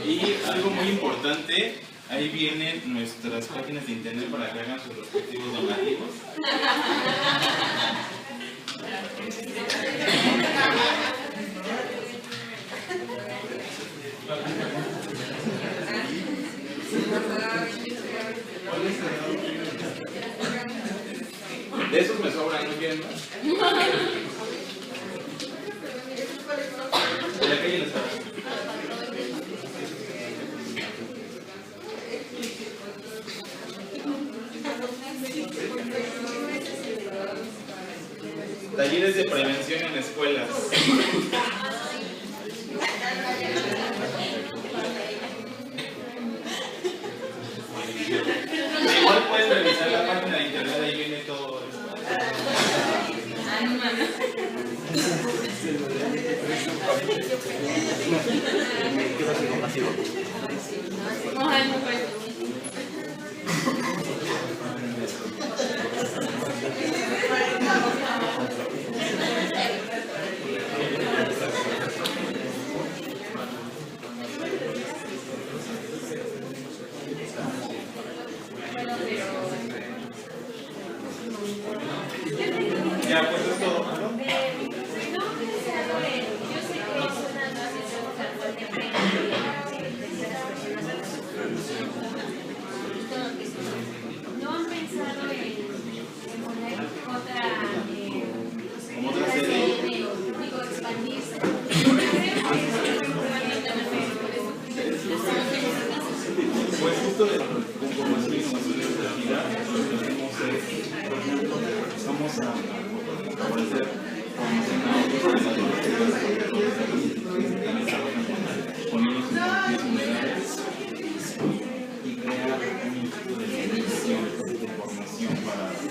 Y algo muy importante, ahí vienen nuestras páginas de internet para que hagan sus respectivos donativos. De esos me sobran, ¿no quieren más? De la calle Les Esperanza. Talleres de prevención en escuelas. Igual puedes revisar la página de internet, ahí viene todo esto. ¿Qué va a ser compasivo? Ya, pues es todo. ¿No han pensado en poner otra sede? Digo, expandirse. Pues justo de conformación y innovación de la unidad, lo que hacemos es, vamos a ofrecer formación a otros organizadores con niños en unidades y crear un instituto de formación para sí.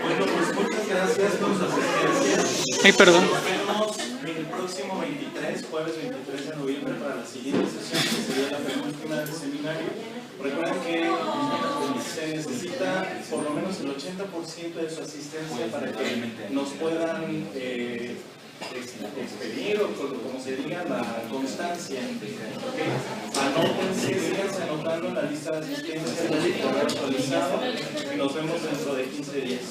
Bueno, pues muchas gracias por su asistencia. Ay, perdón. Nos vemos el próximo 23, jueves 23 de noviembre para la siguiente sesión, que sería la penúltima del seminario. Recuerden que se necesita por lo menos el 80% de su asistencia para que nos puedan expedir o como se diga la constancia. Anótense, síganse anotando en la lista de asistencia, el correo actualizado y nos vemos dentro de 15 días.